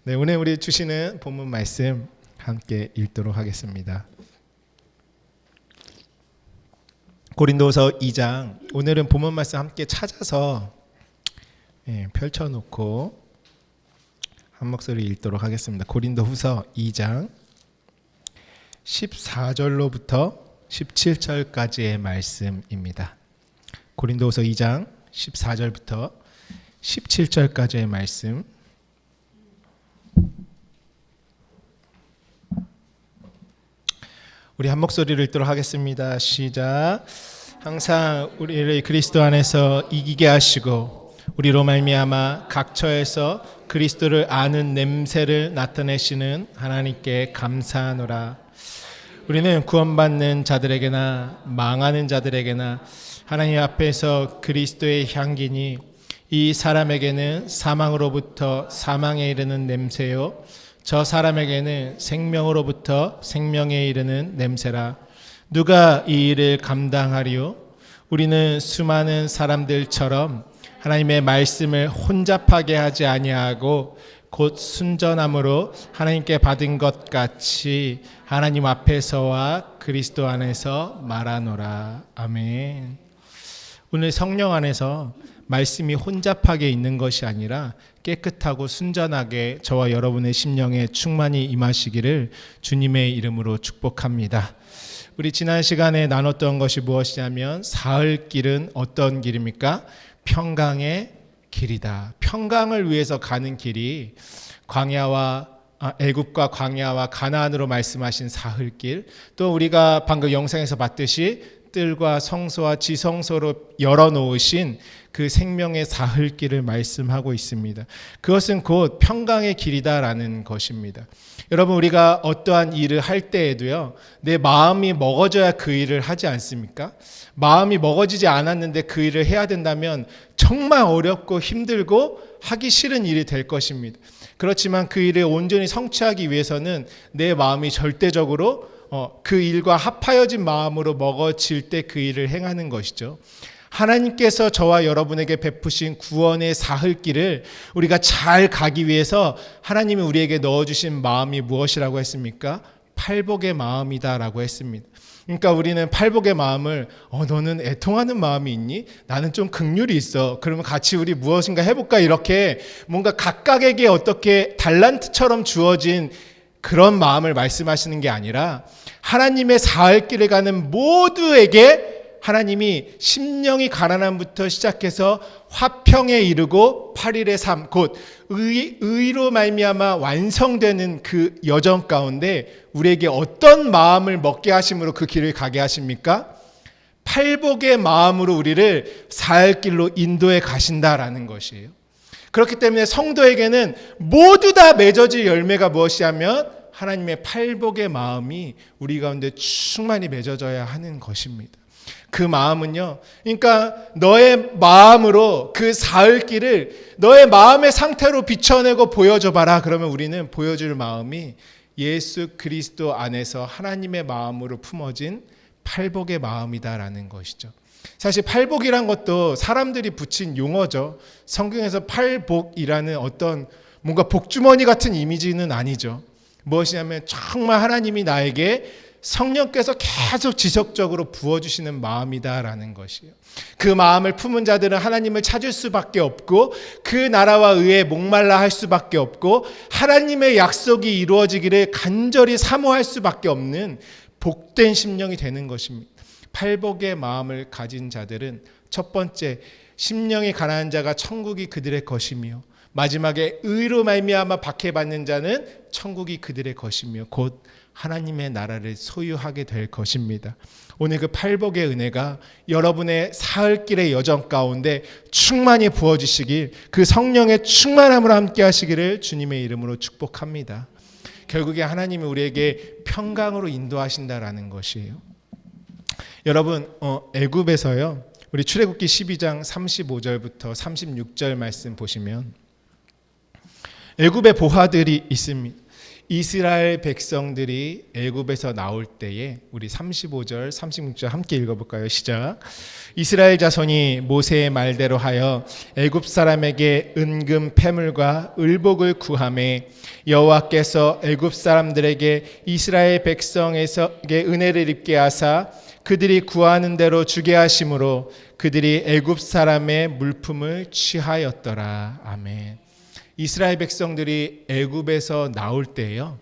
네, 오늘 우리 주시는 본문 말씀 함께 읽도록 하겠습니다. 고린도서 2장, 오늘은 본문 말씀 함께 찾아서 펼쳐놓고 한 목소리 읽도록 하겠습니다. 고린도후서 2장 14절로부터 17절까지의 말씀입니다. 고린도후서 2장 14절부터 17절까지의 말씀. 우리 한 목소리를 읽도록 하겠습니다. 시작. 항상 우리를 그리스도 안에서 이기게 하시고 우리로 말미암아 각처에서 그리스도를 아는 냄새를 나타내시는 하나님께 감사하노라. 우리는 구원받는 자들에게나 망하는 자들에게나 하나님 앞에서 그리스도의 향기니 이 사람에게는 사망으로부터 사망에 이르는 냄새요 저 사람에게는 생명으로부터 생명에 이르는 냄새라. 누가 이 일을 감당하리요? 우리는 수많은 사람들처럼 하나님의 말씀을 혼잡하게 하지 아니하고 곧 순전함으로 하나님께 받은 것 같이 하나님 앞에서와 그리스도 안에서 말하노라. 아멘. 오늘 성령 안에서 말씀이 혼잡하게 있는 것이 아니라 깨끗하고 순전하게 저와 여러분의 심령에 충만히 임하시기를 주님의 이름으로 축복합니다. 우리 지난 시간에 나눴던 것이 무엇이냐면 사흘 길은 어떤 길입니까? 평강의 길이다. 평강을 위해서 가는 길이 애굽과 광야와 가나안으로 말씀하신 사흘길, 또 우리가 방금 영상에서 봤듯이 뜰과 성소와 지성소로 열어놓으신 그 생명의 사흘길을 말씀하고 있습니다. 그것은 곧 평강의 길이다라는 것입니다. 여러분, 우리가 어떠한 일을 할 때에도요, 내 마음이 먹어져야 그 일을 하지 않습니까? 마음이 먹어지지 않았는데 그 일을 해야 된다면 정말 어렵고 힘들고 하기 싫은 일이 될 것입니다. 그렇지만 그 일을 온전히 성취하기 위해서는 내 마음이 절대적으로 그 일과 합하여진 마음으로 먹어질 때 그 일을 행하는 것이죠. 하나님께서 저와 여러분에게 베푸신 구원의 사흘길을 우리가 잘 가기 위해서 하나님이 우리에게 넣어주신 마음이 무엇이라고 했습니까? 팔복의 마음이다라고 했습니다. 그러니까 우리는 팔복의 마음을 너는 애통하는 마음이 있니? 나는 좀 긍휼이 있어. 그러면 같이 우리 무엇인가 해볼까? 이렇게 뭔가 각각에게 어떻게 달란트처럼 주어진 그런 마음을 말씀하시는 게 아니라 하나님의 사흘길을 가는 모두에게 하나님이 심령이 가난함부터 시작해서 화평에 이르고 8일의 삶, 곧 의로 말미암아 완성되는 그 여정 가운데 우리에게 어떤 마음을 먹게 하심으로 그 길을 가게 하십니까? 팔복의 마음으로 우리를 사흘길로 인도해 가신다라는 것이에요. 그렇기 때문에 성도에게는 모두 다 맺어질 열매가 무엇이냐면 하나님의 팔복의 마음이 우리 가운데 충만히 맺어져야 하는 것입니다. 그 마음은요, 그러니까 너의 마음으로 그 사흘길을 너의 마음의 상태로 비춰내고 보여줘 봐라. 그러면 우리는 보여줄 마음이 예수 그리스도 안에서 하나님의 마음으로 품어진 팔복의 마음이다라는 것이죠. 사실 팔복이란 것도 사람들이 붙인 용어죠. 성경에서 팔복이라는 어떤 뭔가 복주머니 같은 이미지는 아니죠. 무엇이냐면 정말 하나님이 나에게 성령께서 계속 지속적으로 부어주시는 마음이다라는 것이에요. 그 마음을 품은 자들은 하나님을 찾을 수밖에 없고 그 나라와 의에 목말라 할 수밖에 없고 하나님의 약속이 이루어지기를 간절히 사모할 수밖에 없는 복된 심령이 되는 것입니다. 팔복의 마음을 가진 자들은 첫 번째, 심령이 가난한 자가 천국이 그들의 것이며 마지막에 의로 말미암아 박해받는 자는 천국이 그들의 것이며 곧 하나님의 나라를 소유하게 될 것입니다. 오늘 그 팔복의 은혜가 여러분의 사흘길의 여정 가운데 충만히 부어지시길, 그 성령의 충만함으로 함께 하시기를 주님의 이름으로 축복합니다. 결국에 하나님이 우리에게 평강으로 인도하신다라는 것이에요. 여러분, 애굽에서요, 우리 출애굽기 12장 35절부터 36절 말씀 보시면 애굽의 보화들이 있습니다. 이스라엘 백성들이 애굽에서 나올 때에 우리 35절, 36절 함께 읽어볼까요? 시작. 이스라엘 자손이 모세의 말대로 하여 애굽 사람에게 은금 패물과 을복을 구하매 여호와께서 애굽 사람들에게 이스라엘 백성에게 은혜를 입게 하사 그들이 구하는 대로 주게 하심으로 그들이 애굽 사람의 물품을 취하였더라. 아멘. 이스라엘 백성들이 애굽에서 나올 때요,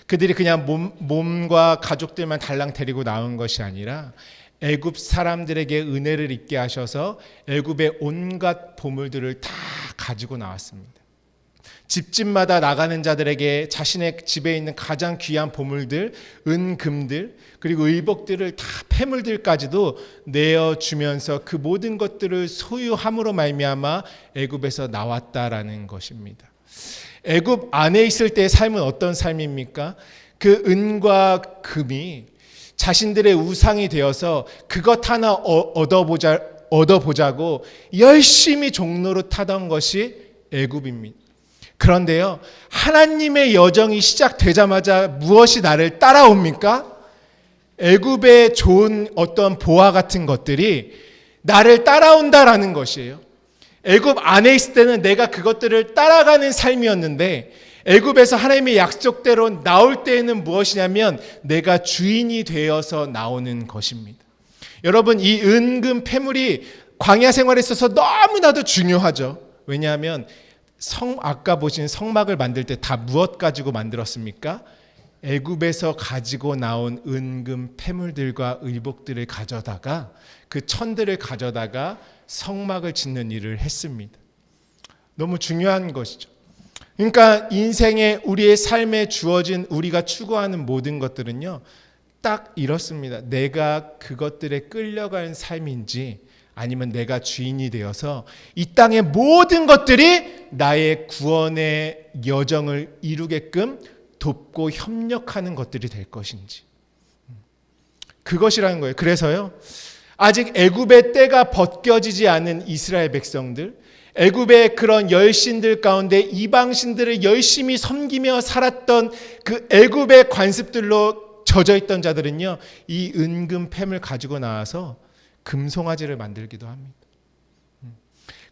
그들이 그냥 몸과 가족들만 달랑 데리고 나온 것이 아니라 애굽 사람들에게 은혜를 입게 하셔서 애굽의 온갖 보물들을 다 가지고 나왔습니다. 집집마다 나가는 자들에게 자신의 집에 있는 가장 귀한 보물들, 은금들, 그리고 의복들을 다 패물들까지도 내어주면서 그 모든 것들을 소유함으로 말미암아 애굽에서 나왔다라는 것입니다. 애굽 안에 있을 때의 삶은 어떤 삶입니까? 그 은과 금이 자신들의 우상이 되어서 그것 하나 얻어보자고 열심히 종로로 타던 것이 애굽입니다. 그런데요, 하나님의 여정이 시작되자마자 무엇이 나를 따라옵니까? 애굽의 좋은 어떤 보화 같은 것들이 나를 따라온다라는 것이에요. 애굽 안에 있을 때는 내가 그것들을 따라가는 삶이었는데 애굽에서 하나님의 약속대로 나올 때에는 무엇이냐면 내가 주인이 되어서 나오는 것입니다. 여러분, 이 은금 패물이 광야 생활에 있어서 너무나도 중요하죠. 왜냐하면 아까 보신 성막을 만들 때 다 무엇 가지고 만들었습니까? 애굽에서 가지고 나온 은금 패물들과 의복들을 가져다가 그 천들을 가져다가 성막을 짓는 일을 했습니다. 너무 중요한 것이죠. 그러니까 인생에 우리의 삶에 주어진 우리가 추구하는 모든 것들은요, 딱 이렇습니다. 내가 그것들에 끌려간 삶인지 아니면 내가 주인이 되어서 이 땅의 모든 것들이 나의 구원의 여정을 이루게끔 돕고 협력하는 것들이 될 것인지, 그것이라는 거예요. 그래서요, 아직 애굽의 때가 벗겨지지 않은 이스라엘 백성들, 애굽의 그런 열신들 가운데 이방신들을 열심히 섬기며 살았던 그 애굽의 관습들로 젖어있던 자들은요, 이 은금 펨을 가지고 나와서 금송아지를 만들기도 합니다.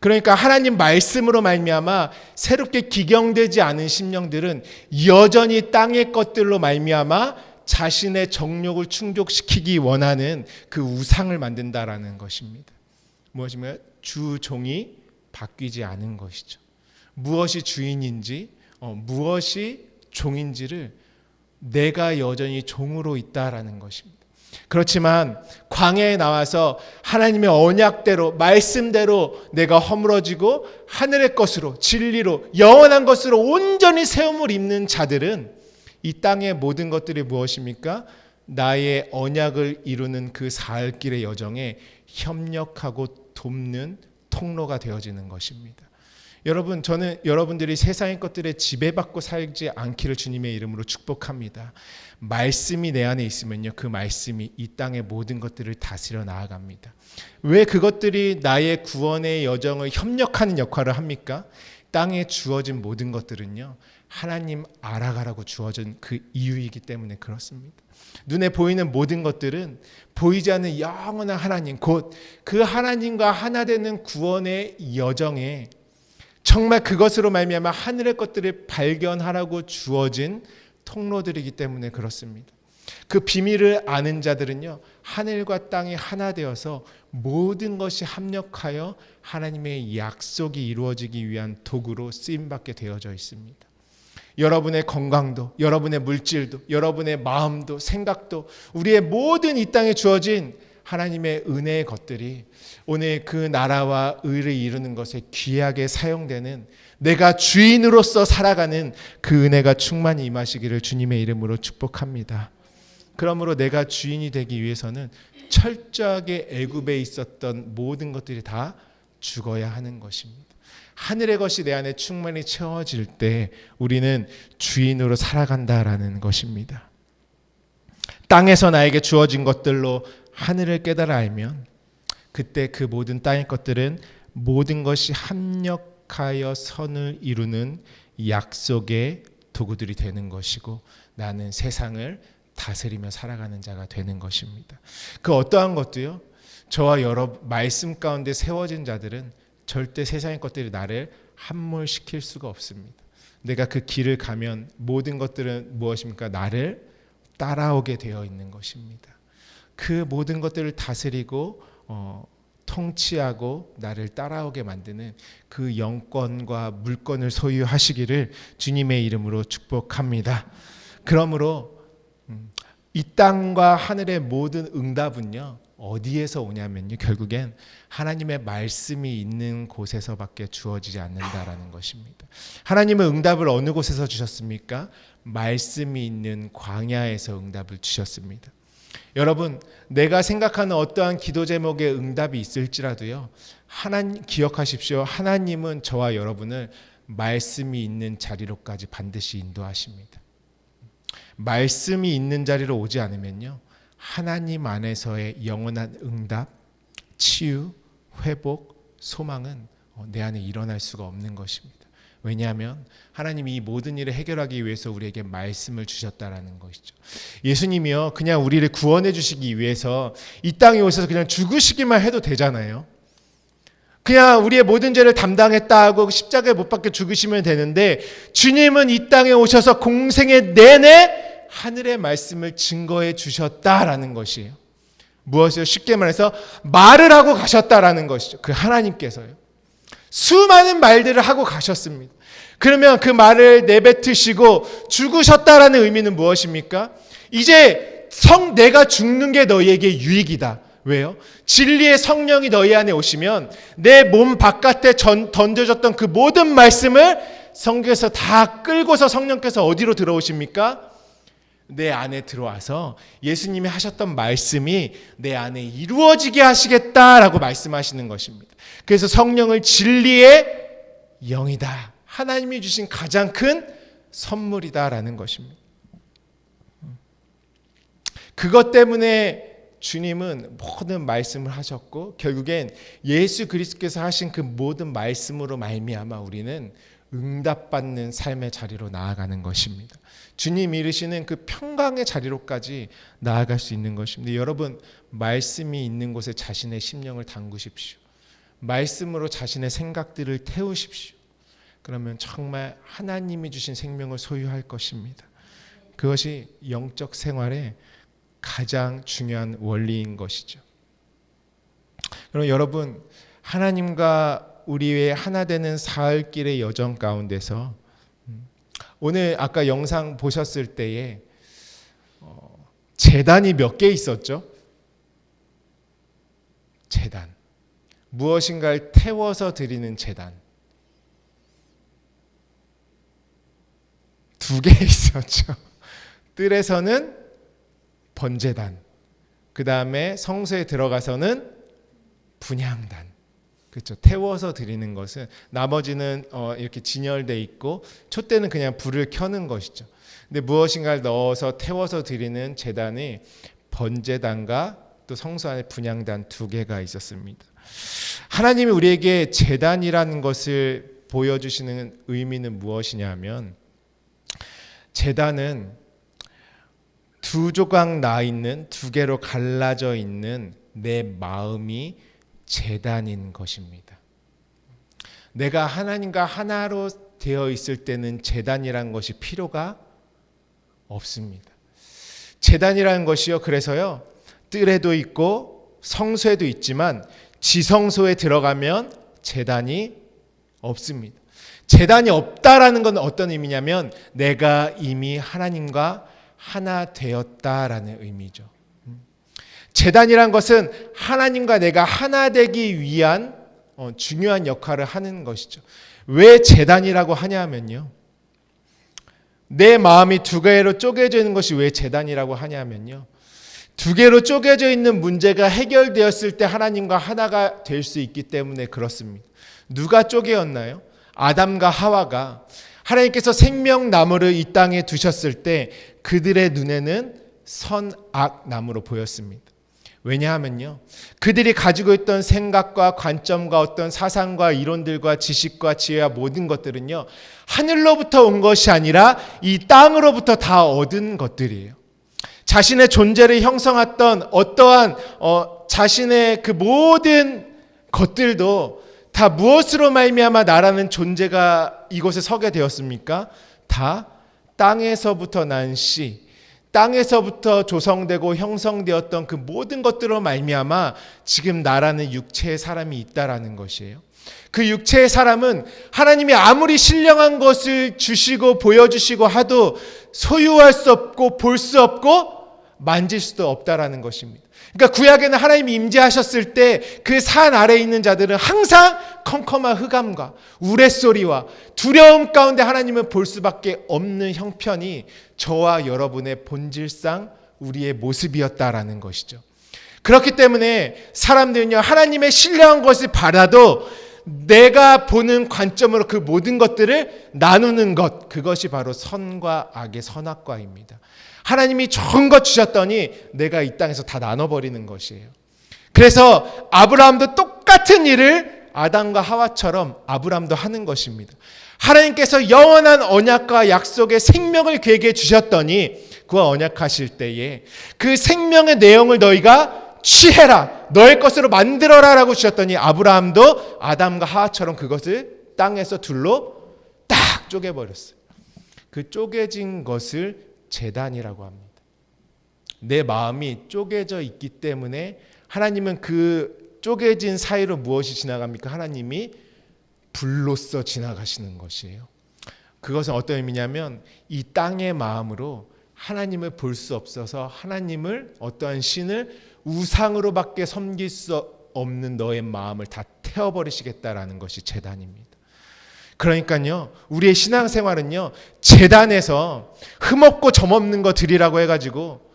그러니까 하나님 말씀으로 말미암아 새롭게 기경되지 않은 심령들은 여전히 땅의 것들로 말미암아 자신의 정욕을 충족시키기 원하는 그 우상을 만든다라는 것입니다. 무엇이며 주종이 바뀌지 않은 것이죠. 무엇이 주인인지, 무엇이 종인지를 내가 여전히 종으로 있다라는 것입니다. 그렇지만 광야에 나와서 하나님의 언약대로 말씀대로 내가 허물어지고 하늘의 것으로 진리로 영원한 것으로 온전히 세움을 입는 자들은 이 땅의 모든 것들이 무엇입니까? 나의 언약을 이루는 그 사흘길의 여정에 협력하고 돕는 통로가 되어지는 것입니다. 여러분, 저는 여러분들이 세상의 것들에 지배받고 살지 않기를 주님의 이름으로 축복합니다. 말씀이 내 안에 있으면요, 그 말씀이 이 땅의 모든 것들을 다스려 나아갑니다. 왜 그것들이 나의 구원의 여정을 협력하는 역할을 합니까? 땅에 주어진 모든 것들은요, 하나님 알아가라고 주어진 그 이유이기 때문에 그렇습니다. 눈에 보이는 모든 것들은 보이지 않는 영원한 하나님, 곧 그 하나님과 하나 되는 구원의 여정에 정말 그것으로 말미암아 하늘의 것들을 발견하라고 주어진 통로들이기 때문에 그렇습니다. 그 비밀을 아는 자들은요, 하늘과 땅이 하나 되어서 모든 것이 합력하여 하나님의 약속이 이루어지기 위한 도구로 쓰임받게 되어져 있습니다. 여러분의 건강도, 여러분의 물질도, 여러분의 마음도, 생각도, 우리의 모든 이 땅에 주어진 하나님의 은혜의 것들이 오늘 그 나라와 의를 이루는 것에 귀하게 사용되는, 내가 주인으로서 살아가는 그 은혜가 충만히 임하시기를 주님의 이름으로 축복합니다. 그러므로 내가 주인이 되기 위해서는 철저하게 애굽에 있었던 모든 것들이 다 죽어야 하는 것입니다. 하늘의 것이 내 안에 충만히 채워질 때 우리는 주인으로 살아간다라는 것입니다. 땅에서 나에게 주어진 것들로 하늘을 깨달아 알면 그때 그 모든 땅의 것들은 모든 것이 합력하여 선을 이루는 약속의 도구들이 되는 것이고 나는 세상을 다스리며 살아가는 자가 되는 것입니다. 그 어떠한 것도요. 저와 여러 말씀 가운데 세워진 자들은 절대 세상의 것들이 나를 함몰시킬 수가 없습니다. 내가 그 길을 가면 모든 것들은 무엇입니까? 나를 따라오게 되어 있는 것입니다. 그 모든 것들을 다스리고 통치하고 나를 따라오게 만드는 그 영권과 물권을 소유하시기를 주님의 이름으로 축복합니다. 그러므로 이 땅과 하늘의 모든 응답은요 어디에서 오냐면요 결국엔 하나님의 말씀이 있는 곳에서밖에 주어지지 않는다라는 것입니다. 하나님은 응답을 어느 곳에서 주셨습니까? 말씀이 있는 광야에서 응답을 주셨습니다. 여러분, 내가 생각하는 어떠한 기도 제목에 응답이 있을지라도요 하나님 기억하십시오. 하나님은 저와 여러분을 말씀이 있는 자리로까지 반드시 인도하십니다. 말씀이 있는 자리로 오지 않으면요 하나님 안에서의 영원한 응답, 치유, 회복, 소망은 내 안에 일어날 수가 없는 것입니다. 왜냐하면 하나님이 이 모든 일을 해결하기 위해서 우리에게 말씀을 주셨다라는 것이죠. 예수님이요 그냥 우리를 구원해 주시기 위해서 이 땅에 오셔서 그냥 죽으시기만 해도 되잖아요. 그냥 우리의 모든 죄를 담당했다 하고 십자가에 못 박혀 죽으시면 되는데 주님은 이 땅에 오셔서 공생의 내내 하늘의 말씀을 증거해 주셨다라는 것이에요. 무엇이요? 쉽게 말해서 말을 하고 가셨다라는 것이죠. 그 하나님께서요. 수많은 말들을 하고 가셨습니다. 그러면 그 말을 내뱉으시고 죽으셨다라는 의미는 무엇입니까? 이제 내가 죽는 게 너희에게 유익이다. 왜요? 진리의 성령이 너희 안에 오시면 내 몸 바깥에 던져졌던 그 모든 말씀을 성경에서 다 끌고서 성령께서 어디로 들어오십니까? 내 안에 들어와서 예수님이 하셨던 말씀이 내 안에 이루어지게 하시겠다라고 말씀하시는 것입니다. 그래서 성령을 진리의 영이다. 하나님이 주신 가장 큰 선물이다라는 것입니다. 그것 때문에 주님은 모든 말씀을 하셨고 결국엔 예수 그리스도께서 하신 그 모든 말씀으로 말미암아 우리는 응답받는 삶의 자리로 나아가는 것입니다. 주님 이르시는 그 평강의 자리로까지 나아갈 수 있는 것입니다. 여러분 말씀이 있는 곳에 자신의 심령을 담그십시오. 말씀으로 자신의 생각들을 태우십시오. 그러면 정말 하나님이 주신 생명을 소유할 것입니다. 그것이 영적 생활의 가장 중요한 원리인 것이죠. 그럼 여러분 하나님과 우리의 하나 되는 사흘길의 여정 가운데서 오늘 아까 영상 보셨을 때에 제단이 몇 개 있었죠? 제단. 무엇인가를 태워서 드리는 제단. 2개 있었죠. 뜰에서는 번제단. 그 다음에 성소에 들어가서는 분향단. 그렇죠. 태워서 드리는 것은 나머지는 이렇게 진열돼 있고 촛대는 그냥 불을 켜는 것이죠. 근데 무엇인가를 넣어서 태워서 드리는 제단이 번제단과 또 성소 안에 분향단 2개가 있었습니다. 하나님이 우리에게 제단이라는 것을 보여주시는 의미는 무엇이냐면 제단은 2조각 나 있는 2개로 갈라져 있는 내 마음이 제단인 것입니다. 내가 하나님과 하나로 되어 있을 때는 제단이라는 것이 필요가 없습니다. 제단이라는 것이요. 그래서요. 뜰에도 있고 성소에도 있지만 지성소에 들어가면 제단이 없습니다. 제단이 없다라는 건 어떤 의미냐면 내가 이미 하나님과 하나 되었다라는 의미죠. 제단이란 것은 하나님과 내가 하나 되기 위한 중요한 역할을 하는 것이죠. 왜 제단이라고 하냐면요. 내 마음이 2개로 쪼개져 있는 것이 왜 제단이라고 하냐면요. 2개로 쪼개져 있는 문제가 해결되었을 때 하나님과 하나가 될 수 있기 때문에 그렇습니다. 누가 쪼개었나요? 아담과 하와가 하나님께서 생명나무를 이 땅에 두셨을 때 그들의 눈에는 선악나무로 보였습니다. 왜냐하면요, 그들이 가지고 있던 생각과 관점과 어떤 사상과 이론들과 지식과 지혜와 모든 것들은요, 하늘로부터 온 것이 아니라 이 땅으로부터 다 얻은 것들이에요. 자신의 존재를 형성했던 어떠한 자신의 그 모든 것들도 다 무엇으로 말미암아 나라는 존재가 이곳에 서게 되었습니까? 다 땅에서부터 난 씨, 땅에서부터 조성되고 형성되었던 그 모든 것들로 말미암아 지금 나라는 육체의 사람이 있다라는 것이에요. 그 육체의 사람은 하나님이 아무리 신령한 것을 주시고 보여주시고 하도 소유할 수 없고 볼 수 없고 만질 수도 없다라는 것입니다. 그러니까 구약에는 하나님이 임재하셨을 때 그 산 아래에 있는 자들은 항상 컴컴한 흑암과 우레소리와 두려움 가운데 하나님을 볼 수밖에 없는 형편이 저와 여러분의 본질상 우리의 모습이었다라는 것이죠. 그렇기 때문에 사람들은요, 하나님의 신령한 것을 받아도 내가 보는 관점으로 그 모든 것들을 나누는 것, 그것이 바로 선과 악의 선악과입니다. 하나님이 좋은 것 주셨더니 내가 이 땅에서 다 나눠버리는 것이에요. 그래서 아브라함도 똑같은 일을 아담과 하와처럼 아브라함도 하는 것입니다. 하나님께서 영원한 언약과 약속의 생명을 그에게 주셨더니 그와 언약하실 때에 그 생명의 내용을 너희가 취해라, 너의 것으로 만들어라 라고 주셨더니 아브라함도 아담과 하와처럼 그것을 땅에서 둘로 딱 쪼개버렸어요. 그 쪼개진 것을 제단이라고 합니다. 내 마음이 쪼개져 있기 때문에 하나님은 그 쪼개진 사이로 무엇이 지나갑니까? 하나님이 불로써 지나가시는 것이에요. 그것은 어떤 의미냐면 이 땅의 마음으로 하나님을 볼 수 없어서 하나님을 어떠한 신을 우상으로밖에 섬길 수 없는 너의 마음을 다 태워버리시겠다라는 것이 제단입니다. 그러니까요, 우리의 신앙생활은요, 제단에서 흠없고 점없는 거 드리라고 해가지고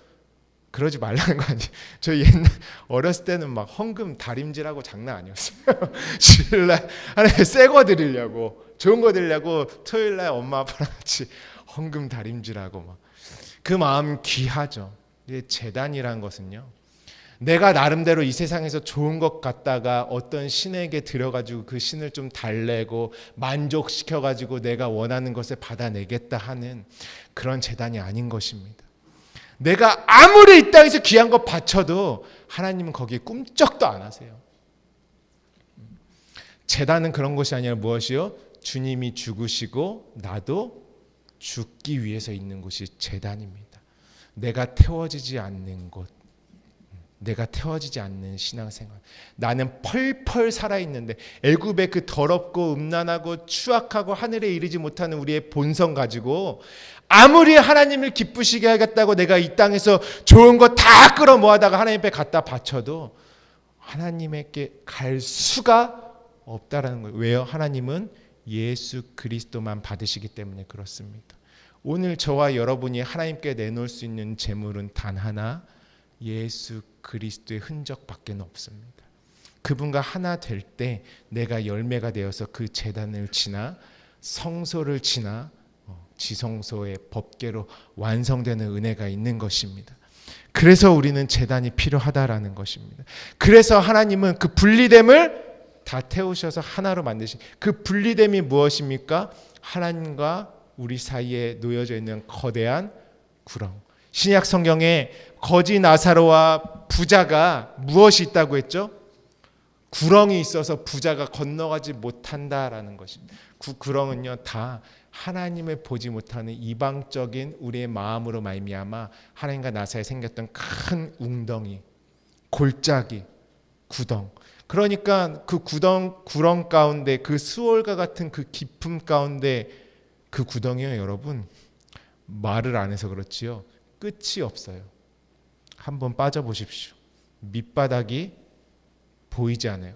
그러지 말라는 거 아니에요. 저 옛날 어렸을 때는 막 헌금 다림질하고 장난 아니었어요. 주일날 하나님 새 거 드리려고, 좋은 거 드리려고 토요일날 엄마 아빠랑 같이 헌금 다림질하고 막. 그 마음 귀하죠. 제단이라는 것은요, 내가 나름대로 이 세상에서 좋은 것 갖다가 어떤 신에게 들여가지고 그 신을 좀 달래고 만족시켜가지고 내가 원하는 것을 받아내겠다 하는 그런 제단이 아닌 것입니다. 내가 아무리 이 땅에서 귀한 것 바쳐도 하나님은 거기에 꿈쩍도 안 하세요. 제단은 그런 것이 아니라 무엇이요? 주님이 죽으시고 나도 죽기 위해서 있는 곳이 제단입니다. 내가 태워지지 않는 곳, 내가 태워지지 않는 신앙생활. 나는 펄펄 살아있는데 애굽의 그 더럽고 음란하고 추악하고 하늘에 이르지 못하는 우리의 본성 가지고 아무리 하나님을 기쁘시게 하겠다고 내가 이 땅에서 좋은 거 다 끌어모아다가 하나님 앞에 갖다 바쳐도 하나님께 갈 수가 없다라는 거예요. 왜요? 하나님은 예수 그리스도만 받으시기 때문에 그렇습니다. 오늘 저와 여러분이 하나님께 내놓을 수 있는 재물은 단 하나, 예수 그리스도의 흔적밖에 없습니다. 그분과 하나 될 때 내가 열매가 되어서 그 제단을 지나 성소를 지나 지성소의 법궤로 완성되는 은혜가 있는 것입니다. 그래서 우리는 제단이 필요하다라는 것입니다. 그래서 하나님은 그 분리됨을 다 태우셔서 하나로 만드신 그 분리됨이 무엇입니까? 하나님과 우리 사이에 놓여져 있는 거대한 구렁. 신약 성경에 거지 나사로와 부자가 무엇이 있다고 했죠? 구렁이 있어서 부자가 건너가지 못한다라는 것입니다. 그 구렁은요, 다 하나님을 보지 못하는 이방적인 우리의 마음으로 말미암아 하나님과 나 사이에 생겼던 큰 웅덩이, 골짜기, 구덩. 그러니까 그 구렁 가운데 그 수월과 같은 그 깊음 가운데 그 구덩이요, 여러분, 말을 안 해서 그렇지요, 끝이 없어요. 한번 빠져보십시오. 밑바닥이 보이지 않아요.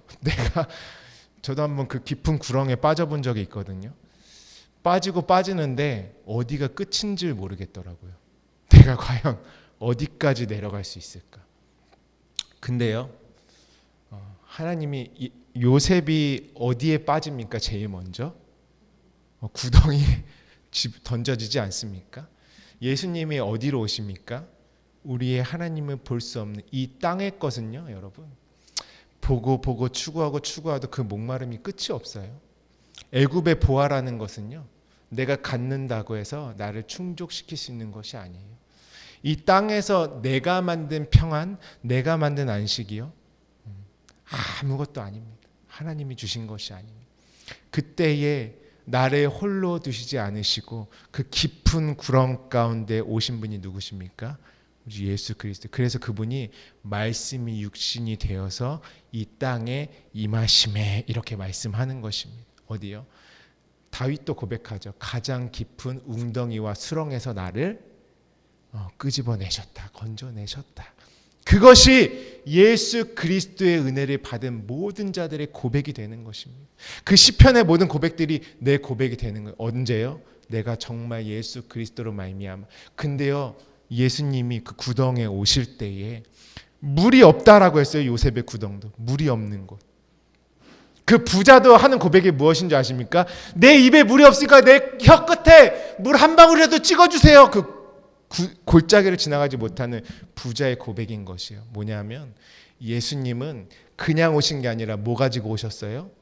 저도 한번 그 깊은 구렁에 빠져본 적이 있거든요. 빠지고 빠지는데 어디가 끝인 줄 모르겠더라고요. 내가 과연 어디까지 내려갈 수 있을까? 근데요, 하나님이 요셉이 어디에 빠집니까? 제일 먼저 구덩이에 던져지지 않습니까? 예수님이 어디로 오십니까? 우리의 하나님을 볼 수 없는 이 땅의 것은요, 여러분, 보고 추구하도 그 목마름이 끝이 없어요. 애굽의 보화라는 것은요, 내가 갖는다고 해서 나를 충족시킬 수 있는 것이 아니에요. 이 땅에서 내가 만든 평안, 내가 만든 안식이요, 아무것도 아닙니다. 하나님이 주신 것이 아닙니다. 그때에 나를 홀로 두시지 않으시고 그 깊은 구렁 가운데 오신 분이 누구십니까? 우리 예수 그리스도. 그래서 그분이 말씀이 육신이 되어서 이 땅에 임하심에 이렇게 말씀하는 것입니다. 어디요? 다윗도 고백하죠. 가장 깊은 웅덩이와 수렁에서 나를 끄집어내셨다, 건져내셨다. 그것이 예수 그리스도의 은혜를 받은 모든 자들의 고백이 되는 것입니다. 그 시편의 모든 고백들이 내 고백이 되는 거예요. 언제요? 내가 정말 예수 그리스도로 말미암아. 근데요, 예수님이 그 구덩에 오실 때에 물이 없다라고 했어요. 요셉의 구덩도 물이 없는 곳. 그 부자도 하는 고백이 무엇인지 아십니까? 내 입에 물이 없으니까 내 혀 끝에 물 한 방울이라도 찍어주세요. 그 골짜기를 지나가지 못하는 부자의 고백인 것이에요. 뭐냐면 예수님은 그냥 오신 게 아니라 뭐 가지고 오셨어요?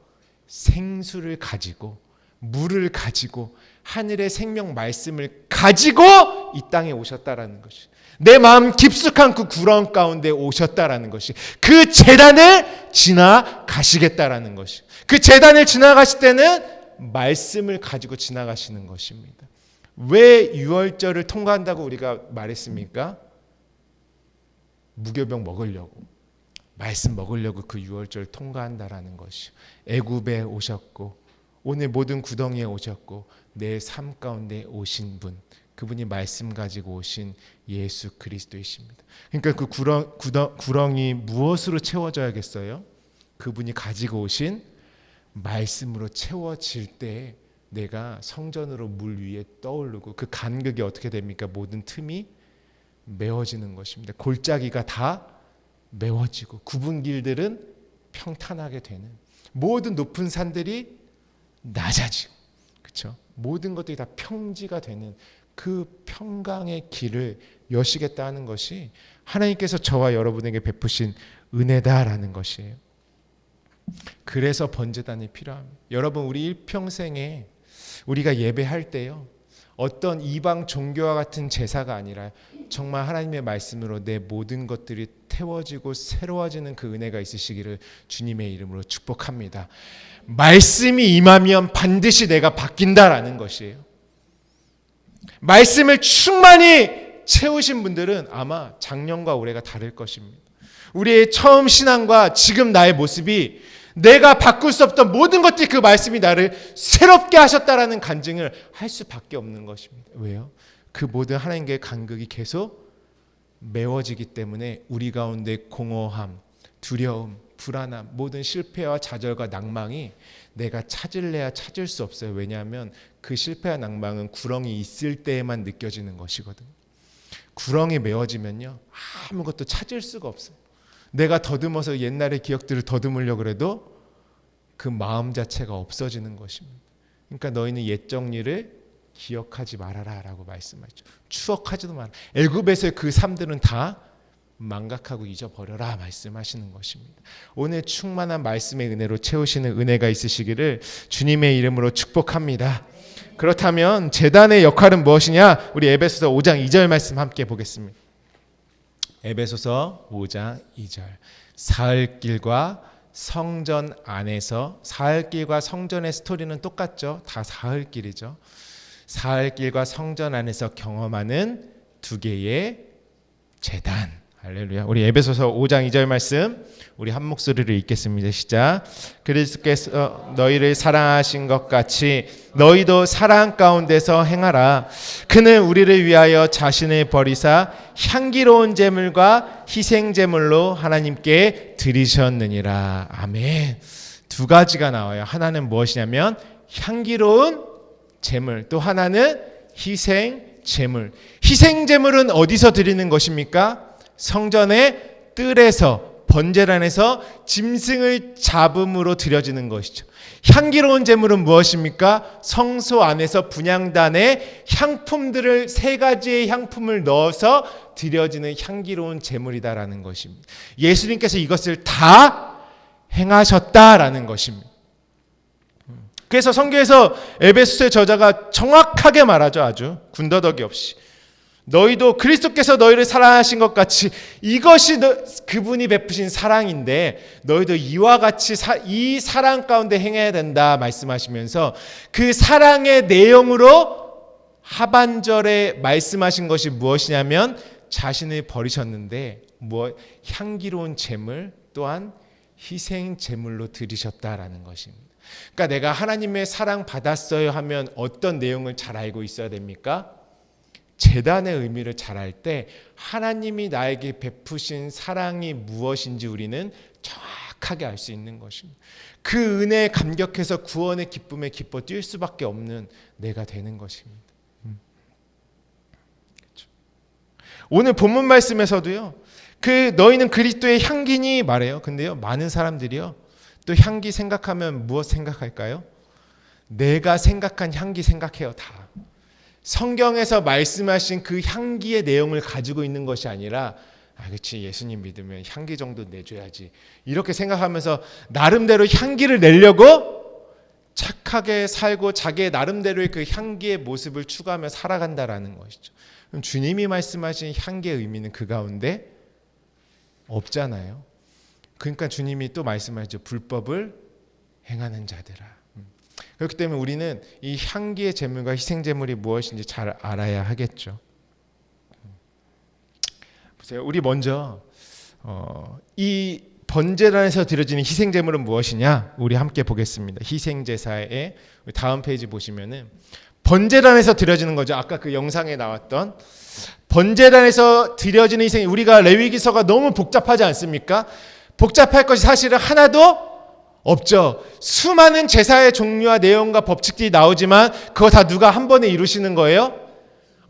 생수를 가지고, 물을 가지고, 하늘의 생명 말씀을 가지고 이 땅에 오셨다라는 것이, 내 마음 깊숙한 그 구렁 가운데 오셨다라는 것이, 그 제단을 지나가시겠다라는 것이, 그 제단을 지나가실 때는 말씀을 가지고 지나가시는 것입니다. 왜 유월절을 통과한다고 우리가 말했습니까? 무교병 먹으려고, 말씀 먹으려고 그 유월절 통과한다라는 것이. 애굽에 오셨고 오늘 모든 구덩이에 오셨고 내 삶 가운데 오신 분, 그분이 말씀 가지고 오신 예수 그리스도이십니다. 그러니까 그 구렁이 무엇으로 채워져야겠어요? 그분이 가지고 오신 말씀으로 채워질 때 내가 성전으로 물 위에 떠오르고 그 간극이 어떻게 됩니까? 모든 틈이 메워지는 것입니다. 골짜기가 다 메워지고 굽은 길들은 평탄하게 되는, 모든 높은 산들이 낮아지고, 그렇죠? 모든 것들이 다 평지가 되는 그 평강의 길을 여시겠다는 것이 하나님께서 저와 여러분에게 베푸신 은혜다라는 것이에요. 그래서 번제단이 필요합니다. 여러분, 우리 일평생에 우리가 예배할 때요, 어떤 이방 종교와 같은 제사가 아니라 정말 하나님의 말씀으로 내 모든 것들이 태워지고 새로워지는 그 은혜가 있으시기를 주님의 이름으로 축복합니다. 말씀이 임하면 반드시 내가 바뀐다라는 것이에요. 말씀을 충만히 채우신 분들은 아마 작년과 올해가 다를 것입니다. 우리의 처음 신앙과 지금 나의 모습이, 내가 바꿀 수 없던 모든 것들이 그 말씀이 나를 새롭게 하셨다라는 간증을 할 수밖에 없는 것입니다. 왜요? 그 모든 하나님과의 간극이 계속 메워지기 때문에 우리 가운데 공허함, 두려움, 불안함, 모든 실패와 좌절과 낭망이 내가 찾을래야 찾을 수 없어요. 왜냐하면 그 실패와 낭망은 구렁이 있을 때에만 느껴지는 것이거든요. 구렁이 메워지면요, 아무것도 찾을 수가 없어요. 내가 더듬어서 옛날의 기억들을 더듬으려고 해도 그 마음 자체가 없어지는 것입니다. 그러니까 너희는 옛 정리를 기억하지 말아라 라고 말씀하죠. 추억하지도 마라. 애굽에서의 그 삶들은 다 망각하고 잊어버려라 말씀하시는 것입니다. 오늘 충만한 말씀의 은혜로 채우시는 은혜가 있으시기를 주님의 이름으로 축복합니다. 그렇다면 제단의 역할은 무엇이냐? 우리 에베소서 5장 2절 말씀 함께 보겠습니다. 에베소서 5장 2절. 사흘길과 성전 안에서, 사흘길과 성전의 스토리는 똑같죠. 다 사흘길이죠. 사흘길과 성전 안에서 경험하는 두 개의 제단. 할렐루야. 우리 에베소서 5장 2절 말씀 우리 한 목소리로 읽겠습니다. 시작. 그리스도께서 너희를 사랑하신 것 같이 너희도 사랑 가운데서 행하라. 그는 우리를 위하여 자신을 버리사 향기로운 제물과 희생 제물로 하나님께 드리셨느니라. 아멘. 두 가지가 나와요. 하나는 무엇이냐면 향기로운 제물, 또 하나는 희생 제물. 희생 제물은 어디서 드리는 것입니까? 성전의 뜰에서 번제를 안에서 짐승을 잡음으로 드려지는 것이죠. 향기로운 제물은 무엇입니까? 성소 안에서 분향단에 향품들을 세 가지의 향품을 넣어서 드려지는 향기로운 제물이다라는 것입니다. 예수님께서 이것을 다 행하셨다라는 것입니다. 그래서 성경에서 에베소서의 저자가 정확하게 말하죠. 아주 군더더기 없이. 너희도 그리스도께서 너희를 사랑하신 것 같이 이것이 그분이 베푸신 사랑인데 너희도 이와 같이 이 사랑 가운데 행해야 된다 말씀하시면서 그 사랑의 내용으로 하반절에 말씀하신 것이 무엇이냐면 자신을 버리셨는데 향기로운 제물 또한 희생 제물로 드리셨다라는 것입니다. 그러니까 내가 하나님의 사랑 받았어요 하면 어떤 내용을 잘 알고 있어야 됩니까? 제단의 의미를 잘 알 때 하나님이 나에게 베푸신 사랑이 무엇인지 우리는 정확하게 알 수 있는 것입니다. 그 은혜에 감격해서 구원의 기쁨에 기뻐 뛸 수밖에 없는 내가 되는 것입니다. 오늘 본문 말씀에서도요. 너희는 그리스도의 향기니 말해요. 근데요. 많은 사람들이요. 또 향기 생각하면 무엇 생각할까요? 내가 생각한 향기 생각해요. 다. 성경에서 말씀하신 그 향기의 내용을 가지고 있는 것이 아니라 그렇지 예수님 믿으면 향기 정도 내줘야지 이렇게 생각하면서 나름대로 향기를 내려고 착하게 살고 자기의 나름대로의 그 향기의 모습을 추구하며 살아간다라는 것이죠. 그럼 주님이 말씀하신 향기의 의미는 그 가운데 없잖아요. 그러니까 주님이 또 말씀하죠. 불법을 행하는 자들아. 그렇기 때문에 우리는 이 향기의 제물과 희생 제물이 무엇인지 잘 알아야 하겠죠. 보세요. 우리 먼저 이 번제단에서 드려지는 희생 제물은 무엇이냐? 우리 함께 보겠습니다. 희생 제사의 다음 페이지 보시면은 번제단에서 드려지는 거죠. 아까 그 영상에 나왔던 번제단에서 드려지는 희생이 우리가 레위기서가 너무 복잡하지 않습니까? 복잡할 것이 사실은 하나도 없죠. 수많은 제사의 종류와 내용과 법칙들이 나오지만 그거 다 누가 한 번에 이루시는 거예요?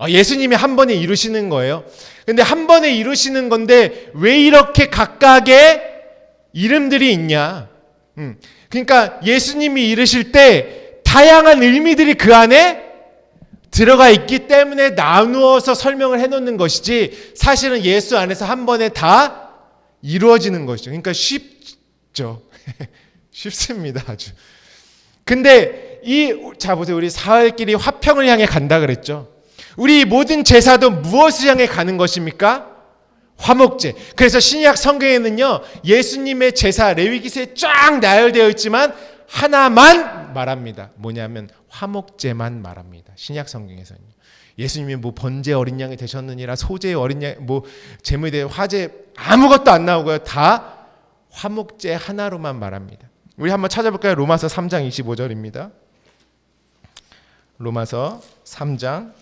예수님이 한 번에 이루시는 거예요. 근데 한 번에 이루시는 건데 왜 이렇게 각각의 이름들이 있냐? 그러니까 예수님이 이루실 때 다양한 의미들이 그 안에 들어가 있기 때문에 나누어서 설명을 해놓는 것이지 사실은 예수 안에서 한 번에 다 이루어지는 것이죠. 그러니까 쉽죠. 쉽습니다. 아주. 근데 자 보세요. 우리 사흘길이 화평을 향해 간다 그랬죠. 우리 모든 제사도 무엇을 향해 가는 것입니까? 화목제. 그래서 신약 성경에는요. 예수님의 제사 레위기서에 쫙 나열되어 있지만 하나만 말합니다. 뭐냐면 화목제만 말합니다. 신약 성경에서는요. 예수님이 번제 어린 양이 되셨느니라 소제 어린 양 제물이 되 화제 아무것도 안 나오고요. 다 화목제 하나로만 말합니다. 우리 한번 찾아볼까요? 로마서 3장 25절입니다. 로마서 3장